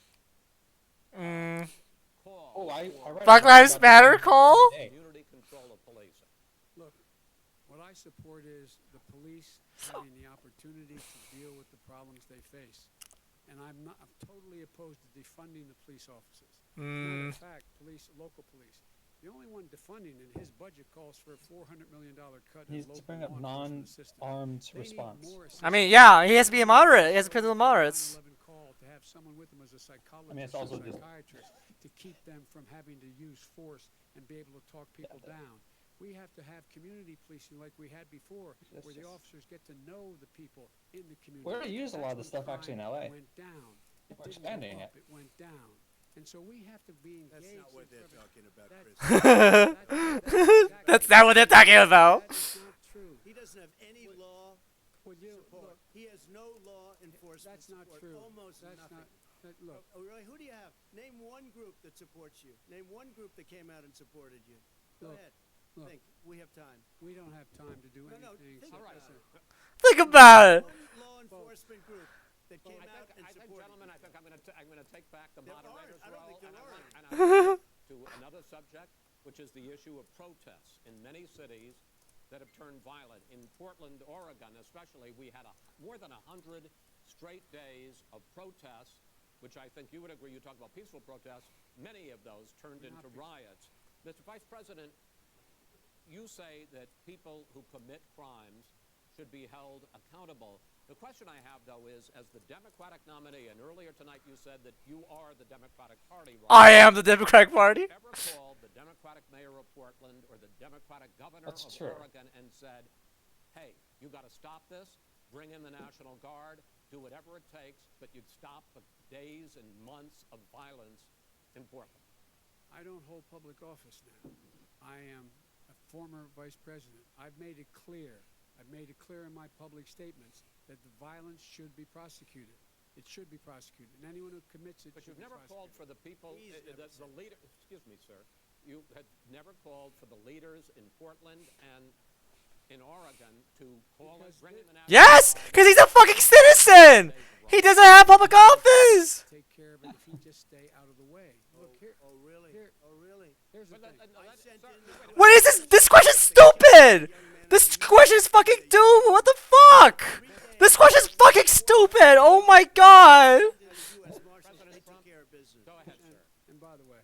call? Oh, I for read Black about Lives that Matter today. call? community control of policing? look, what I support is the police having the opportunity to deal with the problems they face. And I'm totally opposed to defunding the police offices. Matter of fact, local police, The only one defunding in his budget calls for a $400 million cut in He's local to bring up law enforcement assistance. non-armed They need response. more I mean, assistance. yeah, he has to be a moderate. He has to be the moderates. 9/11 call to have someone with him as a psychologist it's or also just- psychiatrist to keep them from having to use force and be able to talk people down. We have to have community policing like we had before, That's where the just- officers get to know the people in the community. We already use a lot of That's this stuff when actually in crime LA. Went down. It We're didn't expanding go it. up, it went down. And so we have to be engaged. That's not what in they're sort of- talking about, That's- Chris. That's not what they're talking about. That is not true. He doesn't have any law Would you support. look? He has no law enforcement That's not support. true. Almost That's nothing. not. Look, Oh, really? Who do you have? Name one group that supports you. Name one group that came out and supported you. Go Look, ahead. look. Think. We have time. we don't have time to do No, anything. think so- about listen, it. Think about it. One law enforcement group that came out and I think, supported gentlemen, you. I think I'm going to take back the There moderator's aren't. I don't role, think there and are. I want to another subject, which is the issue of protests in many cities that have turned violent. In Portland, Oregon, especially, we had more than 100 straight days of protests, which I think you would agree. You talk about peaceful protests. Many of those turned into riots. Mr. Vice President, you say that people who commit crimes should be held accountable. The question I have, though, is as the Democratic nominee, and earlier tonight you said that you are the Democratic Party, right? I am the Democratic Party. Ever called the Democratic mayor of Portland or the Democratic governor That's of true. Oregon and said, hey, you got to stop this, bring in the National Guard, do whatever it takes, but you'd stop the days and months of violence in Portland? I don't hold public office now. I am a former vice president. I've made it clear in my public statements that the violence should be prosecuted. It should be prosecuted, and anyone who commits it But should you've be never called prosecuted. for the people, He's never the said leader, excuse me, sir, you had never called for the leaders in Portland and in Oregon to call it, Because bring in the National Yes, Guard. because he's a fucking citizen. He doesn't have public office. Take care of it if you just stay out of the way. Look here. Oh, really? Here. Oh, really? Here's the But thing. no, I that- sent sir, in the- wait a minute. What is this? This question's stupid. This question's fucking dumb. What the fuck? This question's fucking stupid. Oh my god. The U.S. Marshals, they President took Trump. care of business. Go ahead, And, sir. and by the way,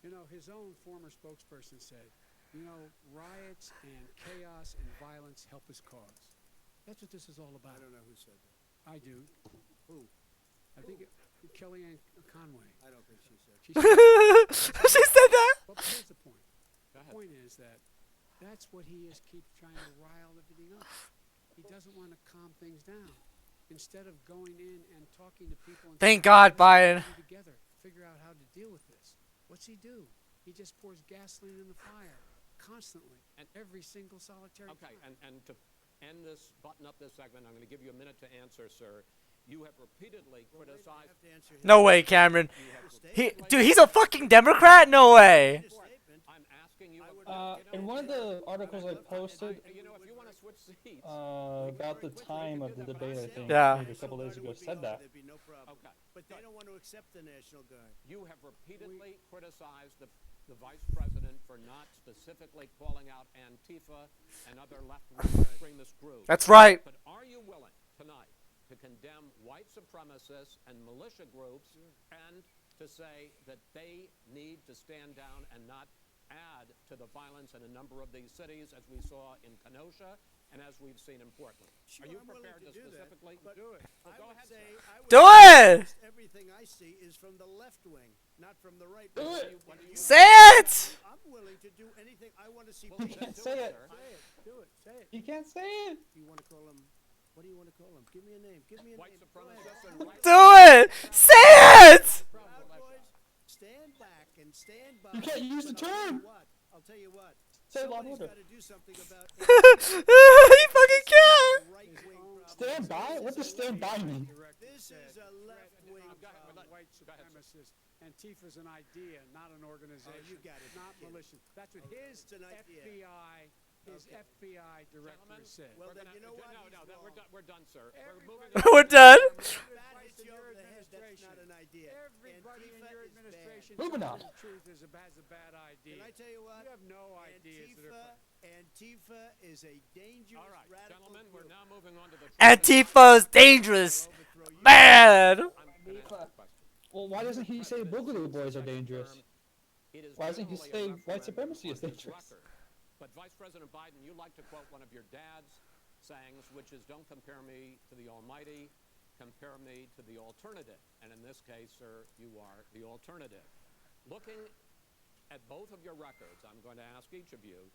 you know, his own former spokesperson said, you know, riots and chaos and violence help his cause. That's what this is all about. I don't know who said that. I do. Who? I think Kellyanne Conway. I don't think she said that. She said, She said that. but here's the point. Go The ahead. point is that that's what he is keep trying to rile everything up. He doesn't want to calm things down. Instead of going in and talking to people and Thank saying, God, "Let's get Biden." everything together, figure out how to deal with this. What's he do? He just pours gasoline in the fire constantly And- every single solitary Okay, time. and to end this, button up this segment, I'm going to give you a minute to answer, sir. You have repeatedly Well, wait, I criticized. have to answer his No way, Cameron. You have He, repeatedly- dude, he's a fucking Democrat. No way. statement. I'm asking you. I would- In one of the articles I posted You know, if you want to switch seats. about the time of the debate, I think Yeah. maybe a couple days ago said that. There'd be no problem. Okay. But they don't want to accept the National Guard. You have repeatedly criticized the vice president for not specifically calling out Antifa and other left-wing extremist groups. That's right. But are you willing tonight to condemn white supremacists and militia groups and to say that they need to stand down and not add to the violence in a number of these cities, as we saw in Kenosha and as we've seen in Portland? Sure, are you I'm willing prepared to do that, specifically but do it? Well, I go would ahead, say, sir. I would Do say it. Everything I see is from the left wing, not from the right Do wing. it. What do you- Say it. I'm willing to do anything. I want to see Well, You then can't do say it. sir. Say it. Do it. Say it. You can't say it. You want to call him? What do you want to call him? Give me a name. Give me a White name. Go ahead. supremacists and white Do it. Say it. Proud Boys, stand back and stand by. You can't use the But I'll tell you term. what? I'll tell you what. Say Law and Somebody's Order. got to do something about He fucking can't. right-wing problems. Stand by? What does stand by mean? This is a left-wing Go ahead, problem. White Go ahead, supremacists. Antifa's an idea, not an organization. you got it. Not militia. That's what his It's an idea. FBI, his Okay. FBI director Gentlemen, said. Well, We're then gonna- you know what? No, He's no, wrong. we're done, sir. We're moving Everybody- We're on. done. That Everybody hits in you your over the head. That's administration. not an idea. Everybody in Antifa your is bad. administration Moving tells on. the truth is a bad idea. Can I tell you what? You have no ideas that are. Antifa is a dangerous All right, radical gentlemen, we're group. now moving on to the. Antifa's dangerous. Overthrow you. Bad. I'm gonna ask you a question. Well, why doesn't he say Boogaloo Boys are dangerous? It is Why doesn't he generally a say white referendum supremacy is on his dangerous? record. But Vice President Biden, you like to quote one of your dad's sayings, which is, "Don't compare me to the Almighty, compare me to the alternative." And in this case, sir, you are the alternative. Looking at both of your records, I'm going to ask each of you,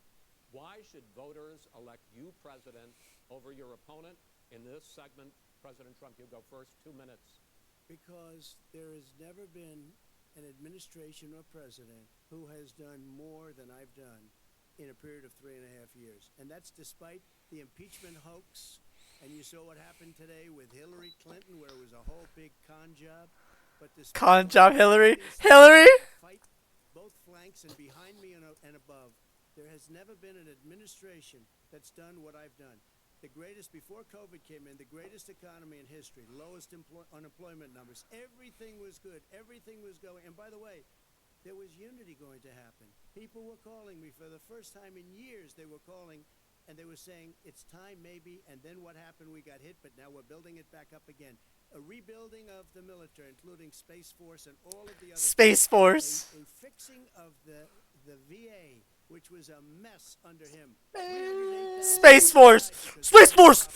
why should voters elect you president over your opponent? In this segment, President Trump, you go first, 2 minutes. Because there has never been an administration or president who has done more than I've done in a period of 3.5 years. And that's despite the impeachment hoax. And you saw what happened today with Hillary Clinton, where it was a whole big con job. But despite Con job, all Hillary. this, Hillary. fight both flanks and behind me and above. There has never been an administration that's done what I've done. The greatest, before COVID came in, the greatest economy in history, lowest unemployment numbers. Everything was good. Everything was going. And by the way, there was unity going to happen. People were calling me for the first time in years. They were calling and they were saying, it's time maybe. And then what happened? We got hit, but now we're building it back up again. A rebuilding of the military, including Space Force and all of the other Space Force. a fixing of the VA, which was a mess under him. Space Force. Space Force.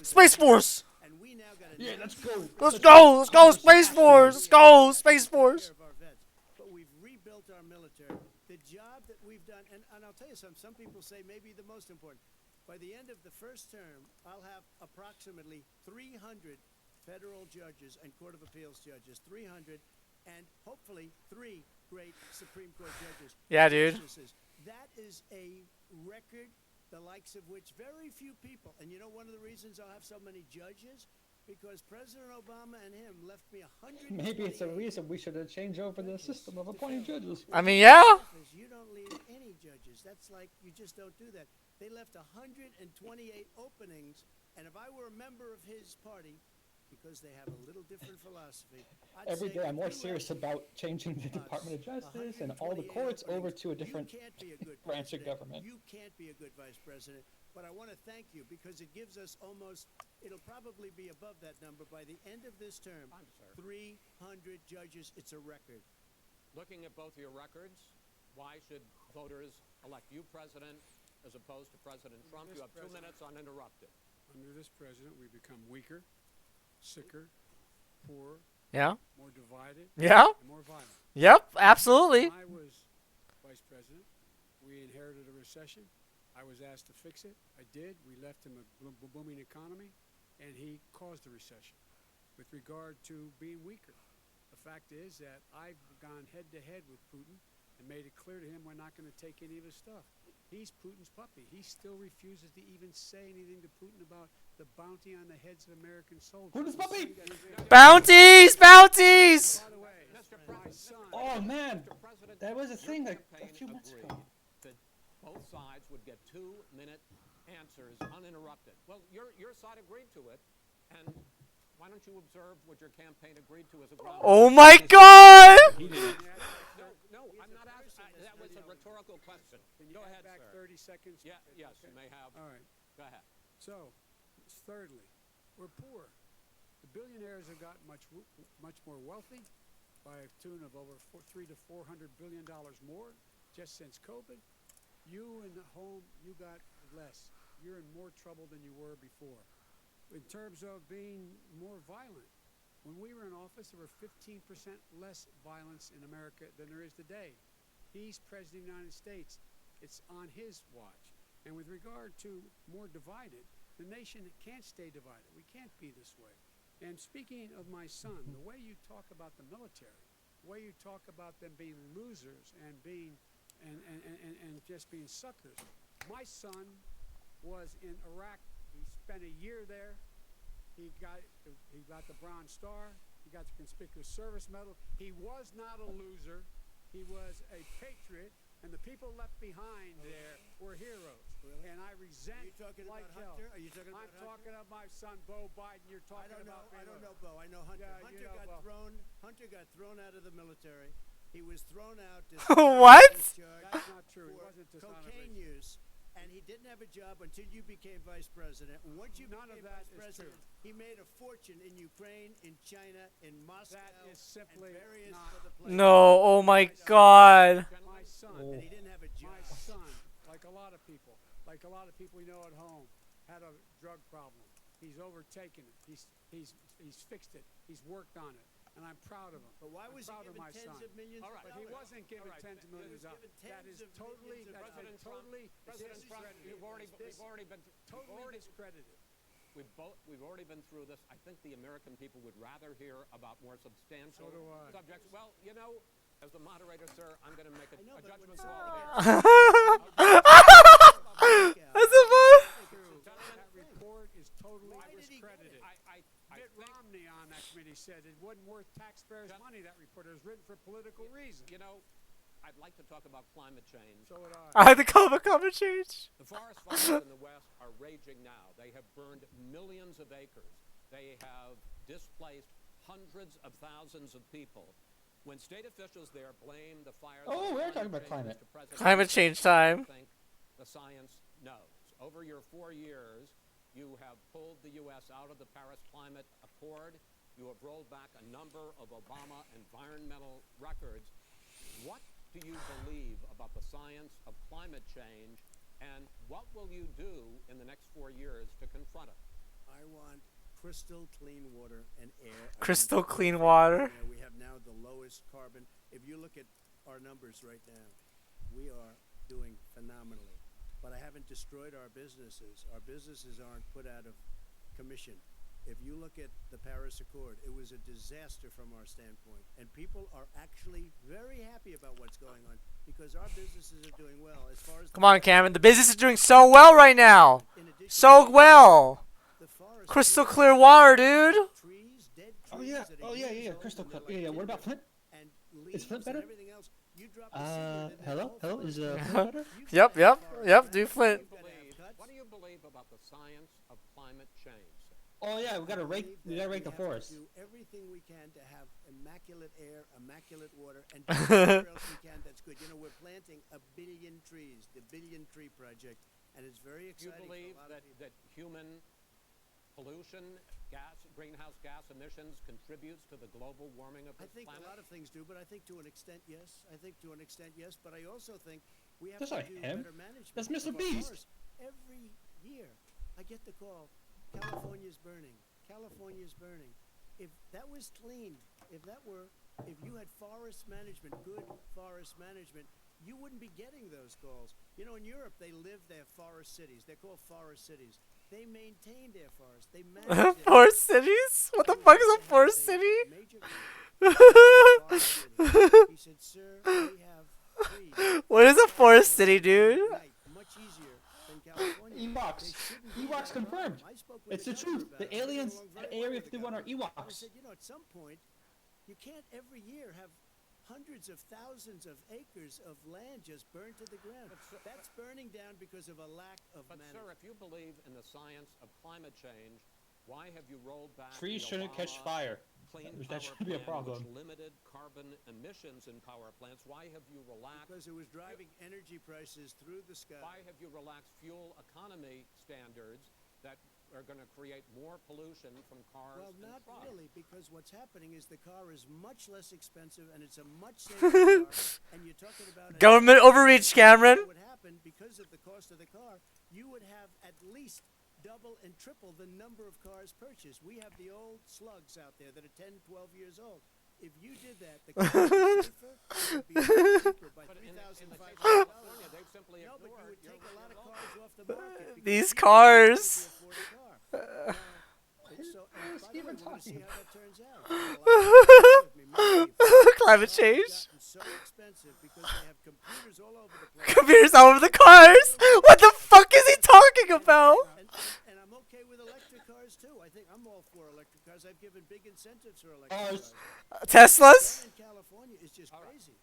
Space Force. And we now got Yeah, let's go. Let's go. Let's go. Space Force. Let's go. Space Force. of our vets. But we've rebuilt our military. The job that we've done, and I'll tell you something, some people say maybe the most important. By the end of the first term, I'll have approximately 300 federal judges and Court of Appeals judges, 300, and hopefully 3 great Supreme Court judges. Yeah, dude. Justices. That is a record, the likes of which very few people, and you know one of the reasons I'll have so many judges? Because President Obama and him left me 100. Maybe it's a reason we should change over the system of appointing judges. I mean, yeah. You don't leave any judges. That's like, you just don't do that. They left 128 openings, and if I were a member of his party, because they have a little different philosophy, I'd Every say day I'm if more you serious left about changing the Department of Justice and all the 128 courts over openings, to a different you can't be a good branch of president. government. You can't be a good vice president. But I want to thank you because it gives us almost, it'll probably be above that number by the end of this term. Fine, sir. 300 judges. It's a record. Looking at both your records, why should voters elect you president as opposed to President Trump? this You have 2 president- minutes uninterrupted. Under this president, we become weaker, sicker, poorer, Yeah. more divided, Yeah. and more violent. Yep. Absolutely. When I was vice president, we inherited a recession. I was asked to fix it. I did. We left him a booming economy, and he caused the recession. With regard to being weaker, the fact is that I've gone head-to-head with Putin and made it clear to him we're not going to take any of his stuff. He's Putin's puppy. He still refuses to even say anything to Putin about the bounty on the heads of American soldiers. Putin's puppy! Bounties. Bounties. By the way, my son. Oh man, Mr. President, that was a your thing like a campaign few months agreed ago. that both sides would get 2-minute answers uninterrupted. Well, your side agreed to it, and why don't you observe what your campaign agreed to as a ground? Oh my God. No, I'm not asking. That was a rhetorical question. Can you Go add ahead, back sir. 30 seconds? Yeah, yes, you may have. All right. Go ahead. So, thirdly, we're poor. The billionaires have gotten much more wealthy by a tune of over $300 to $400 billion more just since COVID. You in the home, you got less. You're in more trouble than you were before. In terms of being more violent, when we were in office, there were 15% less violence in America than there is today. He's president of the United States. It's on his watch. And with regard to more divided, the nation can't stay divided. We can't be this way. And speaking of my son, the way you talk about the military, the way you talk about them being losers and being and just being suckers. My son was in Iraq. He spent a year there. He got the Bronze Star. He got the Conspicuous Service Medal. He was not a loser. He was a patriot. And the people left behind there were heroes. Really? And I resent Are you talking like about hell. Hunter? Are you talking about I'm Hunter? talking about my son, Bo Biden. You're I talking don't know. about I don't know, Beto. Bo. I know Hunter. Yeah, you know Bo. Hunter got thrown out of the military. He was thrown out. What? That's not true. It For wasn't cocaine dishonorable. use, and he didn't have a job until you became vice president. And once you None of became that vice is true. president, He made a fortune in Ukraine, in China, in Moscow, That is simply and various not other places. No, oh my god. My son, And he didn't have a job. my son, like a lot of people we know at home, had a drug problem. He's overtaken it. He's fixed it. He's worked on it, and I'm proud of him. But why I'm was he proud of given my tens son. of millions All of right. But he dollars? wasn't given All right, tens of but millions he of was dollars. given That is tens of totally, millions of that's been President Trump- totally President Trump, discredited. we've already been Totally discredited. We've already been through this. I think the American people would rather hear about more substantial So do I. subjects. Well, you know, as the moderator, sir, I'm going to make a I know, but judgment when call here. That's a fun. True. That report is totally Why did he get discredited. it? I Mitt think, Romney on that committee said it wasn't worth taxpayers' money. That report it was written for political reasons. you know, I'd like to talk about climate change. So would I. I had to call a comment change. The forest fires in the West are raging now. They have burned millions of acres. They have displaced hundreds of thousands of people. When state officials there blame the fires Oh, on we're talking about change, climate. Mr. President, Climate change time. I think the science knows. Over your 4 years, you have pulled the U.S. out of the Paris Climate Accord. You have rolled back a number of Obama environmental records. What do you believe about the science of climate change, and what will you do in the next 4 years to confront it? I want crystal clean water and air. I want Crystal clean clean air. water. We have now the lowest carbon. If you look at our numbers right now, we are doing phenomenally. But I haven't destroyed our businesses. Our businesses aren't put out of commission. If you look at the Paris Accord, it was a disaster from our standpoint. And people are actually very happy about what's going on because our businesses are doing well. As far as Come on, Cameron. The business is doing so well right now. in addition So to well. the forest, Crystal we clear have water, dude. trees, dead trees Oh yeah, that are oh yeah, years yeah, old crystal and clear. they're Yeah, like what about timber. Flint? And Is Flint leaves better? and everything else. You drop a seed in the Hello? whole Hello? Is forest Flint better? You've Yep, gotta have yep, forest, yep, man. do Flint. You've gotta have cuts. What do you believe about the science of climate change, sir? Oh yeah, we gotta I rake. believe We that gotta rake the have to forest. do everything we can to have immaculate air, immaculate water, and do whatever else we can that's good. You know, we're planting 1 billion trees, the Billion Tree Project, and it's very Do you exciting believe for a lot of people. that human pollution, greenhouse gas emissions contributes to the global warming of I this think planet? a lot of things do, but I think to an extent, yes. I think to an extent, yes. But I also think we have That's to not do him. better management. That's Mr. of our Beast. forests. Every year, I get the call, California's burning. California's burning. If that was clean, if you had forest management, good forest management, you wouldn't be getting those calls. You know, in Europe, they live their forest cities. They're called forest cities. They maintain their forests. They manage their Forest cities? What the fuck is a forest city? Major forest city. He said, "Sir, we have trees. What is a forest city, dude? Right, much easier than California. Ewoks. They shouldn't be Ewoks that confirmed. problem." I spoke with It's the governor truth. about The it. I get aliens along at very well Area with the 51 are governor. I Ewoks. said, you know, at some point, you can't every year have hundreds of thousands of acres of land just burned to the ground. That's burning down because of a lack of But, management. sir, if you believe in the science of climate change, why have you rolled back Trees the shouldn't catch Obama fire. Clean That Power shouldn't be a Plan, problem. which limited carbon emissions in power plants? Why have you relaxed? Because it was driving energy prices through the sky. Why have you relaxed fuel economy standards that are going to create more pollution from cars Well, and not trucks? really, because what's happening is the car is much less expensive and it's a much safer car. And you're talking about Government overreach, Cameron. What would happen because of the cost of the car? You would have at least double and triple the number of cars purchased. We have the old slugs out there that are 10, 12 years old. If you did that, the car would be safer, it would be much cheaper by But in the case of $3,500. California, they've simply No, but you ignored would your take a lot of result. cars off the market. because These people wouldn't be able to cars. afford a car. Now, so, and by the way, even we're gonna see talking how that turns out. A lot of people with me, many people. Climate Cars have change. gotten so expensive because they have computers all over the place. Computers all over the cars. What the fuck is he talking about? And I'm okay with electric cars too. I think I'm all for electric cars. I've given big incentives for electric Cars. cars. Teslas? Down in California is just crazy.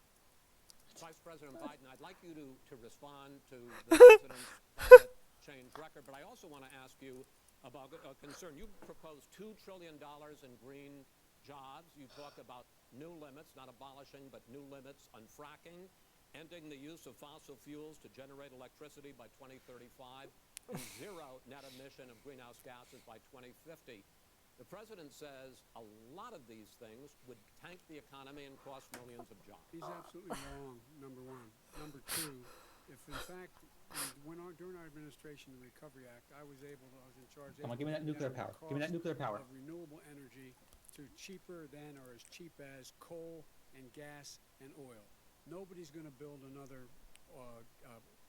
Vice President Biden, I'd like you to respond to the president's climate change record, but I also want to ask you about a concern. You proposed $2 trillion in green jobs. You talk about new limits, not abolishing, but new limits on fracking, ending the use of fossil fuels to generate electricity by 2035, and zero net emission of greenhouse gases by 2050. The president says a lot of these things would tank the economy and cost millions of jobs. He's absolutely wrong, number one. Number two, if in fact, during our administration, the Recovery Act, I was in charge. Come on, give me that nuclear power. Give me that nuclear power. Of renewable energy to cheaper than or as cheap as coal and gas and oil. Nobody's going to build another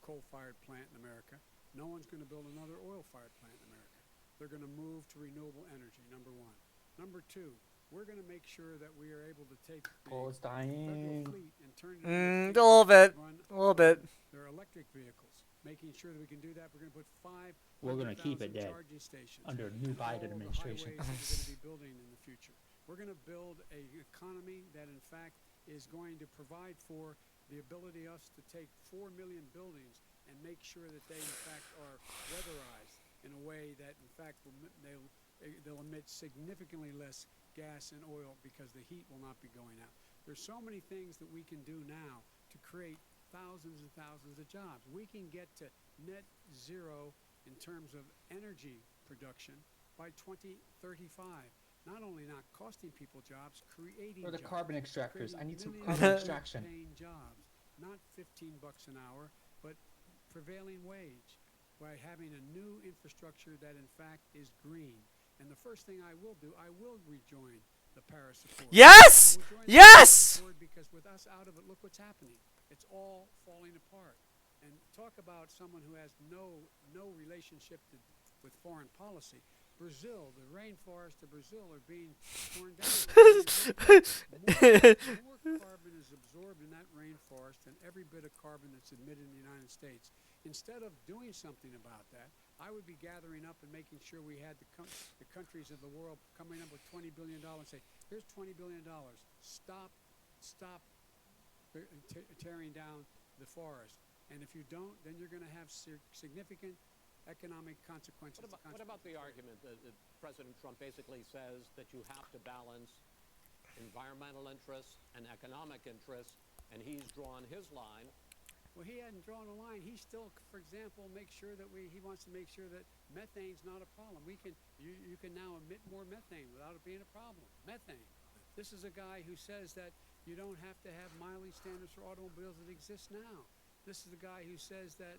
coal-fired plant in America. No one's going to build another oil-fired plant in America. They're going to move to renewable energy, number one. Number two, we're going to make sure that we are able to take the Coal is federal dying. fleet and turn it A into little bit. run A little bit. their electric vehicles. Making sure that we can do that, we're going to put 500,000 We're gonna keep it dead charging stations under the new on all Biden the administration. highways that we're going to be building in the future. We're going to build an economy that, in fact, is going to provide for the ability of us to take 4 million buildings and make sure that they, in fact, are weatherized in a way that, in fact, they'll emit significantly less gas and oil because the heat will not be going out. There's so many things that we can do now to create thousands and thousands of jobs. We can get to net zero in terms of energy production by 2035. Not only not costing people jobs, creating Where are the jobs. carbon extractors? I need some Creating carbon millions of extraction. paying jobs, not $15 an hour, but prevailing wage, by having a new infrastructure that in fact is green. And the first thing I will do, I will rejoin the Paris Accord. Yes! I will join the Yes! Paris Accord because with us out of it, look what's happening. It's all falling apart. And talk about someone who has no relationship with foreign policy. Brazil, the rainforests of Brazil are being torn down. More carbon is absorbed in that rainforest than every bit of carbon that's emitted in the United States. Instead of doing something about that, I would be gathering up and making sure we had the countries of the world coming up with $20 billion and say, here's $20 billion. Stop tearing down the forest. And if you don't, then you're going to have significant economic consequences. What about the argument that President Trump basically says that you have to balance environmental interests and economic interests, and he's drawn his line? Well, he hadn't drawn a line. He still, for example, makes sure that he wants to make sure that methane's not a problem. You can now emit more methane without it being a problem. Methane. This is a guy who says that you don't have to have mileage standards for automobiles that exist now. This is the guy who says that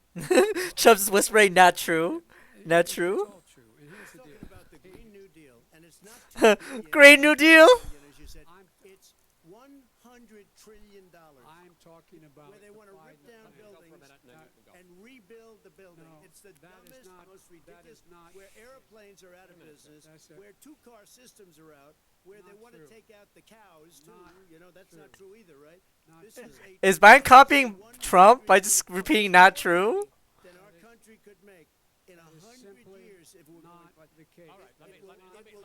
Trump's whispering, not true. Not it's true. all true. And here's the Talking deal. about the Green New Deal, and it's not 2 billion, Green New Deal? as you said, it's $100 trillion. I'm talking about where they want to the rip Biden down Go for a buildings minute, and then you can go. and rebuild the building. No, It's the that is dumbest, not- most that is ridiculous. not- Where airplanes are out of business, That's where two-car systems are out, where they Not want to true. take out the cows too. Not That's not true. true either, right? Not This true. Is is Biden copying Trump by just repeating not true? than our country could make in That is 100 simply years if we're not going. the case. All right, let me, It will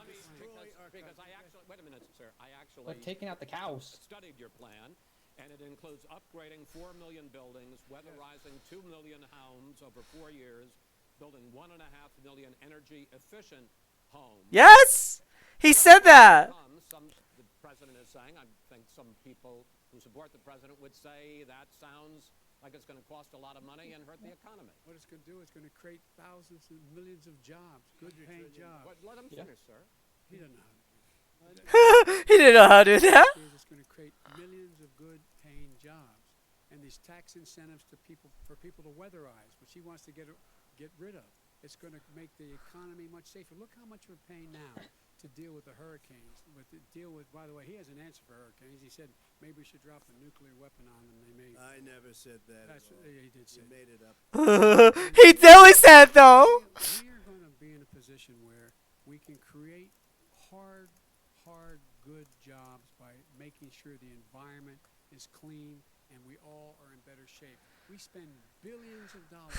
destroy our because I country. actually, wait a minute, sir. I actually Like taking out the cows. studied your plan, and it includes upgrading 4 million buildings, weatherizing 2 million homes over 4 years, building 1.5 million energy-efficient homes. Yes! He said that. The president is saying, I think some people who support the president would say that sounds like it's going to cost a lot of money and hurt the economy. What it's going to do is going to create thousands and millions of jobs, good-paying jobs. Let him finish, sir. He doesn't know how to do that. He didn't know how to do that. It's going to create millions of good-paying jobs, and these tax incentives for people to weatherize, which he wants to get rid of. It's going to make the economy much safer. Look how much we're paying now to deal with the hurricanes. By the way, he has an answer for hurricanes. He said maybe we should drop a nuclear weapon on them. They may. I never said that. That's at all. he did say. You made it up. He totally said though. We are going to be in a position where we can create hard, good jobs by making sure the environment is clean and we all are in better shape. We spend billions of dollars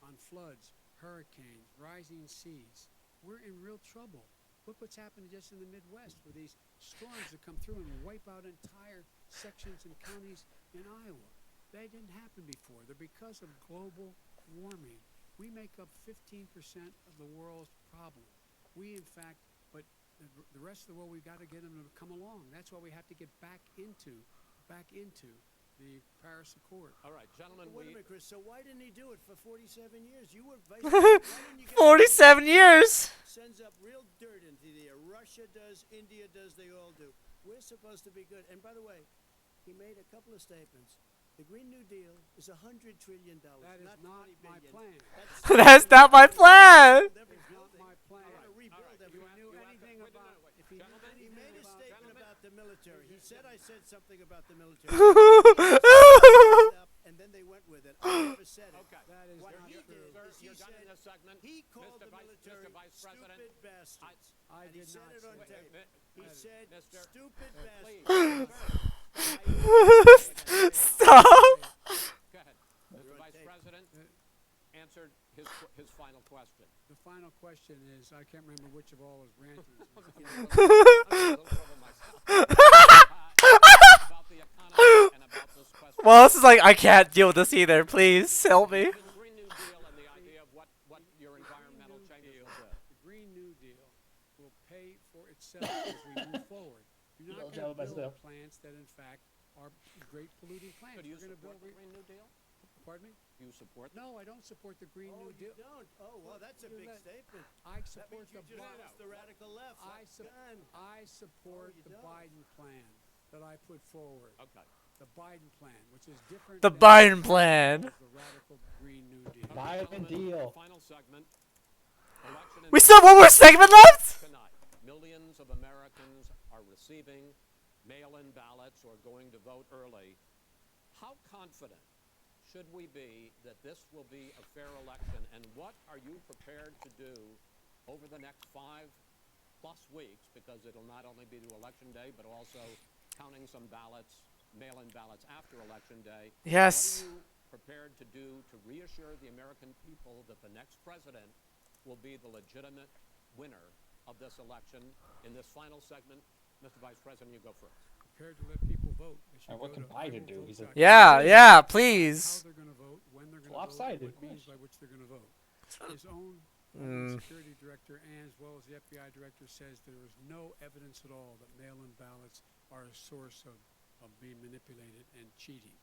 on floods, hurricanes, rising seas. We're in real trouble. Look what's happened just in the Midwest with these storms that come through and wipe out entire sections and counties in Iowa. They didn't happen before. They're because of global warming. We make up 15% of the world's problem. We, in fact, but the rest of the world, we've got to get them to come along. That's why we have to get back into the Paris Accord. All right, gentlemen, Wait a we minute, Chris. So why didn't he do it for 47 years? You were vice president. Why didn't you get 47 years. sends up real dirt into the air. Russia does, India does, they all do. We're supposed to be good. And by the way, he made a couple of statements. The Green New Deal is $100 trillion. That is not $20 my billion. plan. That's not my plan. That is not my plan. We're gonna rebuild all right, every- If he knew anything wait, about, wait. if he knew Gentlemen, He anything made a about, statement about the military. He said I said something about the military. And then they went with it. I never said it. Okay. that is What not he true. did is he You're done in said this segment. he called Mr. the military Vice President, stupid bastards. I And he did said not it on say tape. that. He said Mr. stupid Please. bastards. Stop. Go ahead. Mr. on Vice tape. President answered his final question. The final question is, I can't remember which of all his rantings. I'm in a little trouble myself. About the economy and about this question. Well, this is like I can't deal with this either. Please help me. The Green New Deal and the idea of what your environmental changes will do. The Green New Deal will pay for itself as we move forward. You're not Well, going to Joe, build plants that, in fact, are great polluting plants. So do you We're going to support build. the Green New Deal? Pardon me? Do you support No, I don't support the Green Oh, New Deal. you don't? Oh, well, that's a You big let- statement. I That support means you the just Biden. lost the radical left. I support you the don't. Biden plan that I put forward. Okay. The Biden plan, which is different. The than Biden plan. The radical Green New Deal. Biden Gentlemen, deal. Final segment. Election We still have one more segment left. tonight. Millions of Americans are receiving mail-in ballots or going to vote early. How confident should we be that this will be a fair election, and what are you prepared to do over the next 5+ weeks, because it'll not only be to Election Day, but also counting some ballots, mail-in ballots after Election Day. Yes. What are you prepared to do to reassure the American people that the next president will be the legitimate winner of this election? In this final segment, Mr. Vice President, you go first. Prepared to let people vote. They should And what go can to Biden do? He's a- iwillvote.com. Yeah, How please. they're going to vote, when they're going to Lopsided, vote, of what means course. by which they're going to vote. His own Homeland Security Director, and as well as the FBI Director, says there is no evidence at all that mail-in ballots are a source of being manipulated and cheating.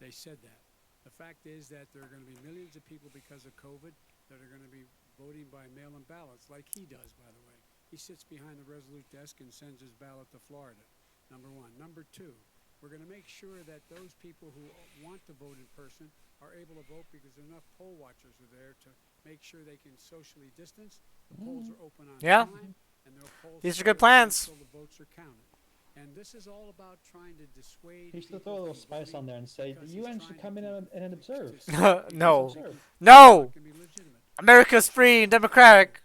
They said that. The fact is that there are going to be millions of people because of COVID that are going to be voting by mail-in ballots, like he does, by the way. He sits behind the Resolute desk and sends his ballot to Florida, number one. Number two, we're going to make sure that those people who want to vote in person are able to vote because enough poll watchers are there to make sure they can socially distance. The polls are open on Yeah. time, and there are polls These are stay good open plans. until the votes are counted. And this is all about trying to dissuade. He should people throw a little from spice voting on there and say the because he's UN trying should to come in keep- and observe. to No. Observe. No. It can be legitimate. America's free and democratic.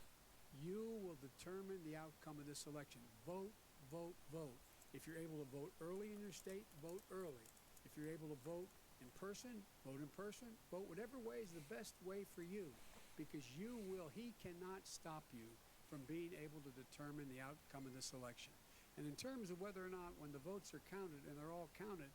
You will determine the outcome of this election. Vote, vote, vote. If you're able to vote early in your state, vote early. If you're able to vote in person, vote in person. Vote whatever way is the best way for you, because he cannot stop you from being able to determine the outcome of this election. And in terms of whether or not, when the votes are counted, and they're all counted,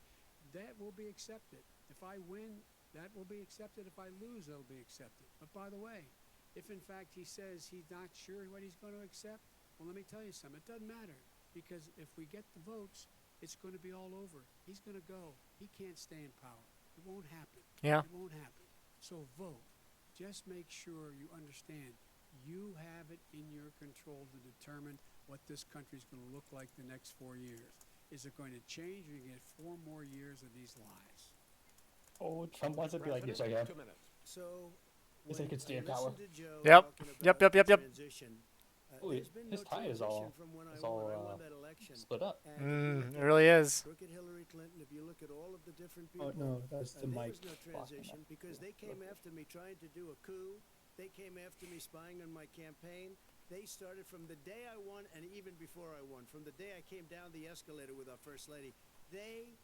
that will be accepted. If I win, that will be accepted. If I lose, that'll be accepted. But by the way, if in fact he says he's not sure what he's going to accept, well, let me tell you something. It doesn't matter, because if we get the votes, it's going to be all over. He's going to go. He can't stay in power. It won't happen. Yeah. It won't happen. So vote. Just make sure you understand you have it in your control to determine what this country is going to look like the next 4 years. Is it going to change, or you get 4 more years of these lies? Oh, Trump wants to be like, yes, I am. 2 minutes. So, Yes, I when could stay in I power. listened to Joe Yep. talking Yep, about yep, yep. transition, Oh, there's been his no tie is all- transition from when is I all, won that election. Split up. And if you look It at- really is. Look at Hillary Clinton. If you look at all of the different people, Oh no, that's the there mic. was no transition because they came after me trying to do a coup. They came after me spying on my campaign. They started from the day I won, and even before I won, from the day I came down the escalator with our First Lady. They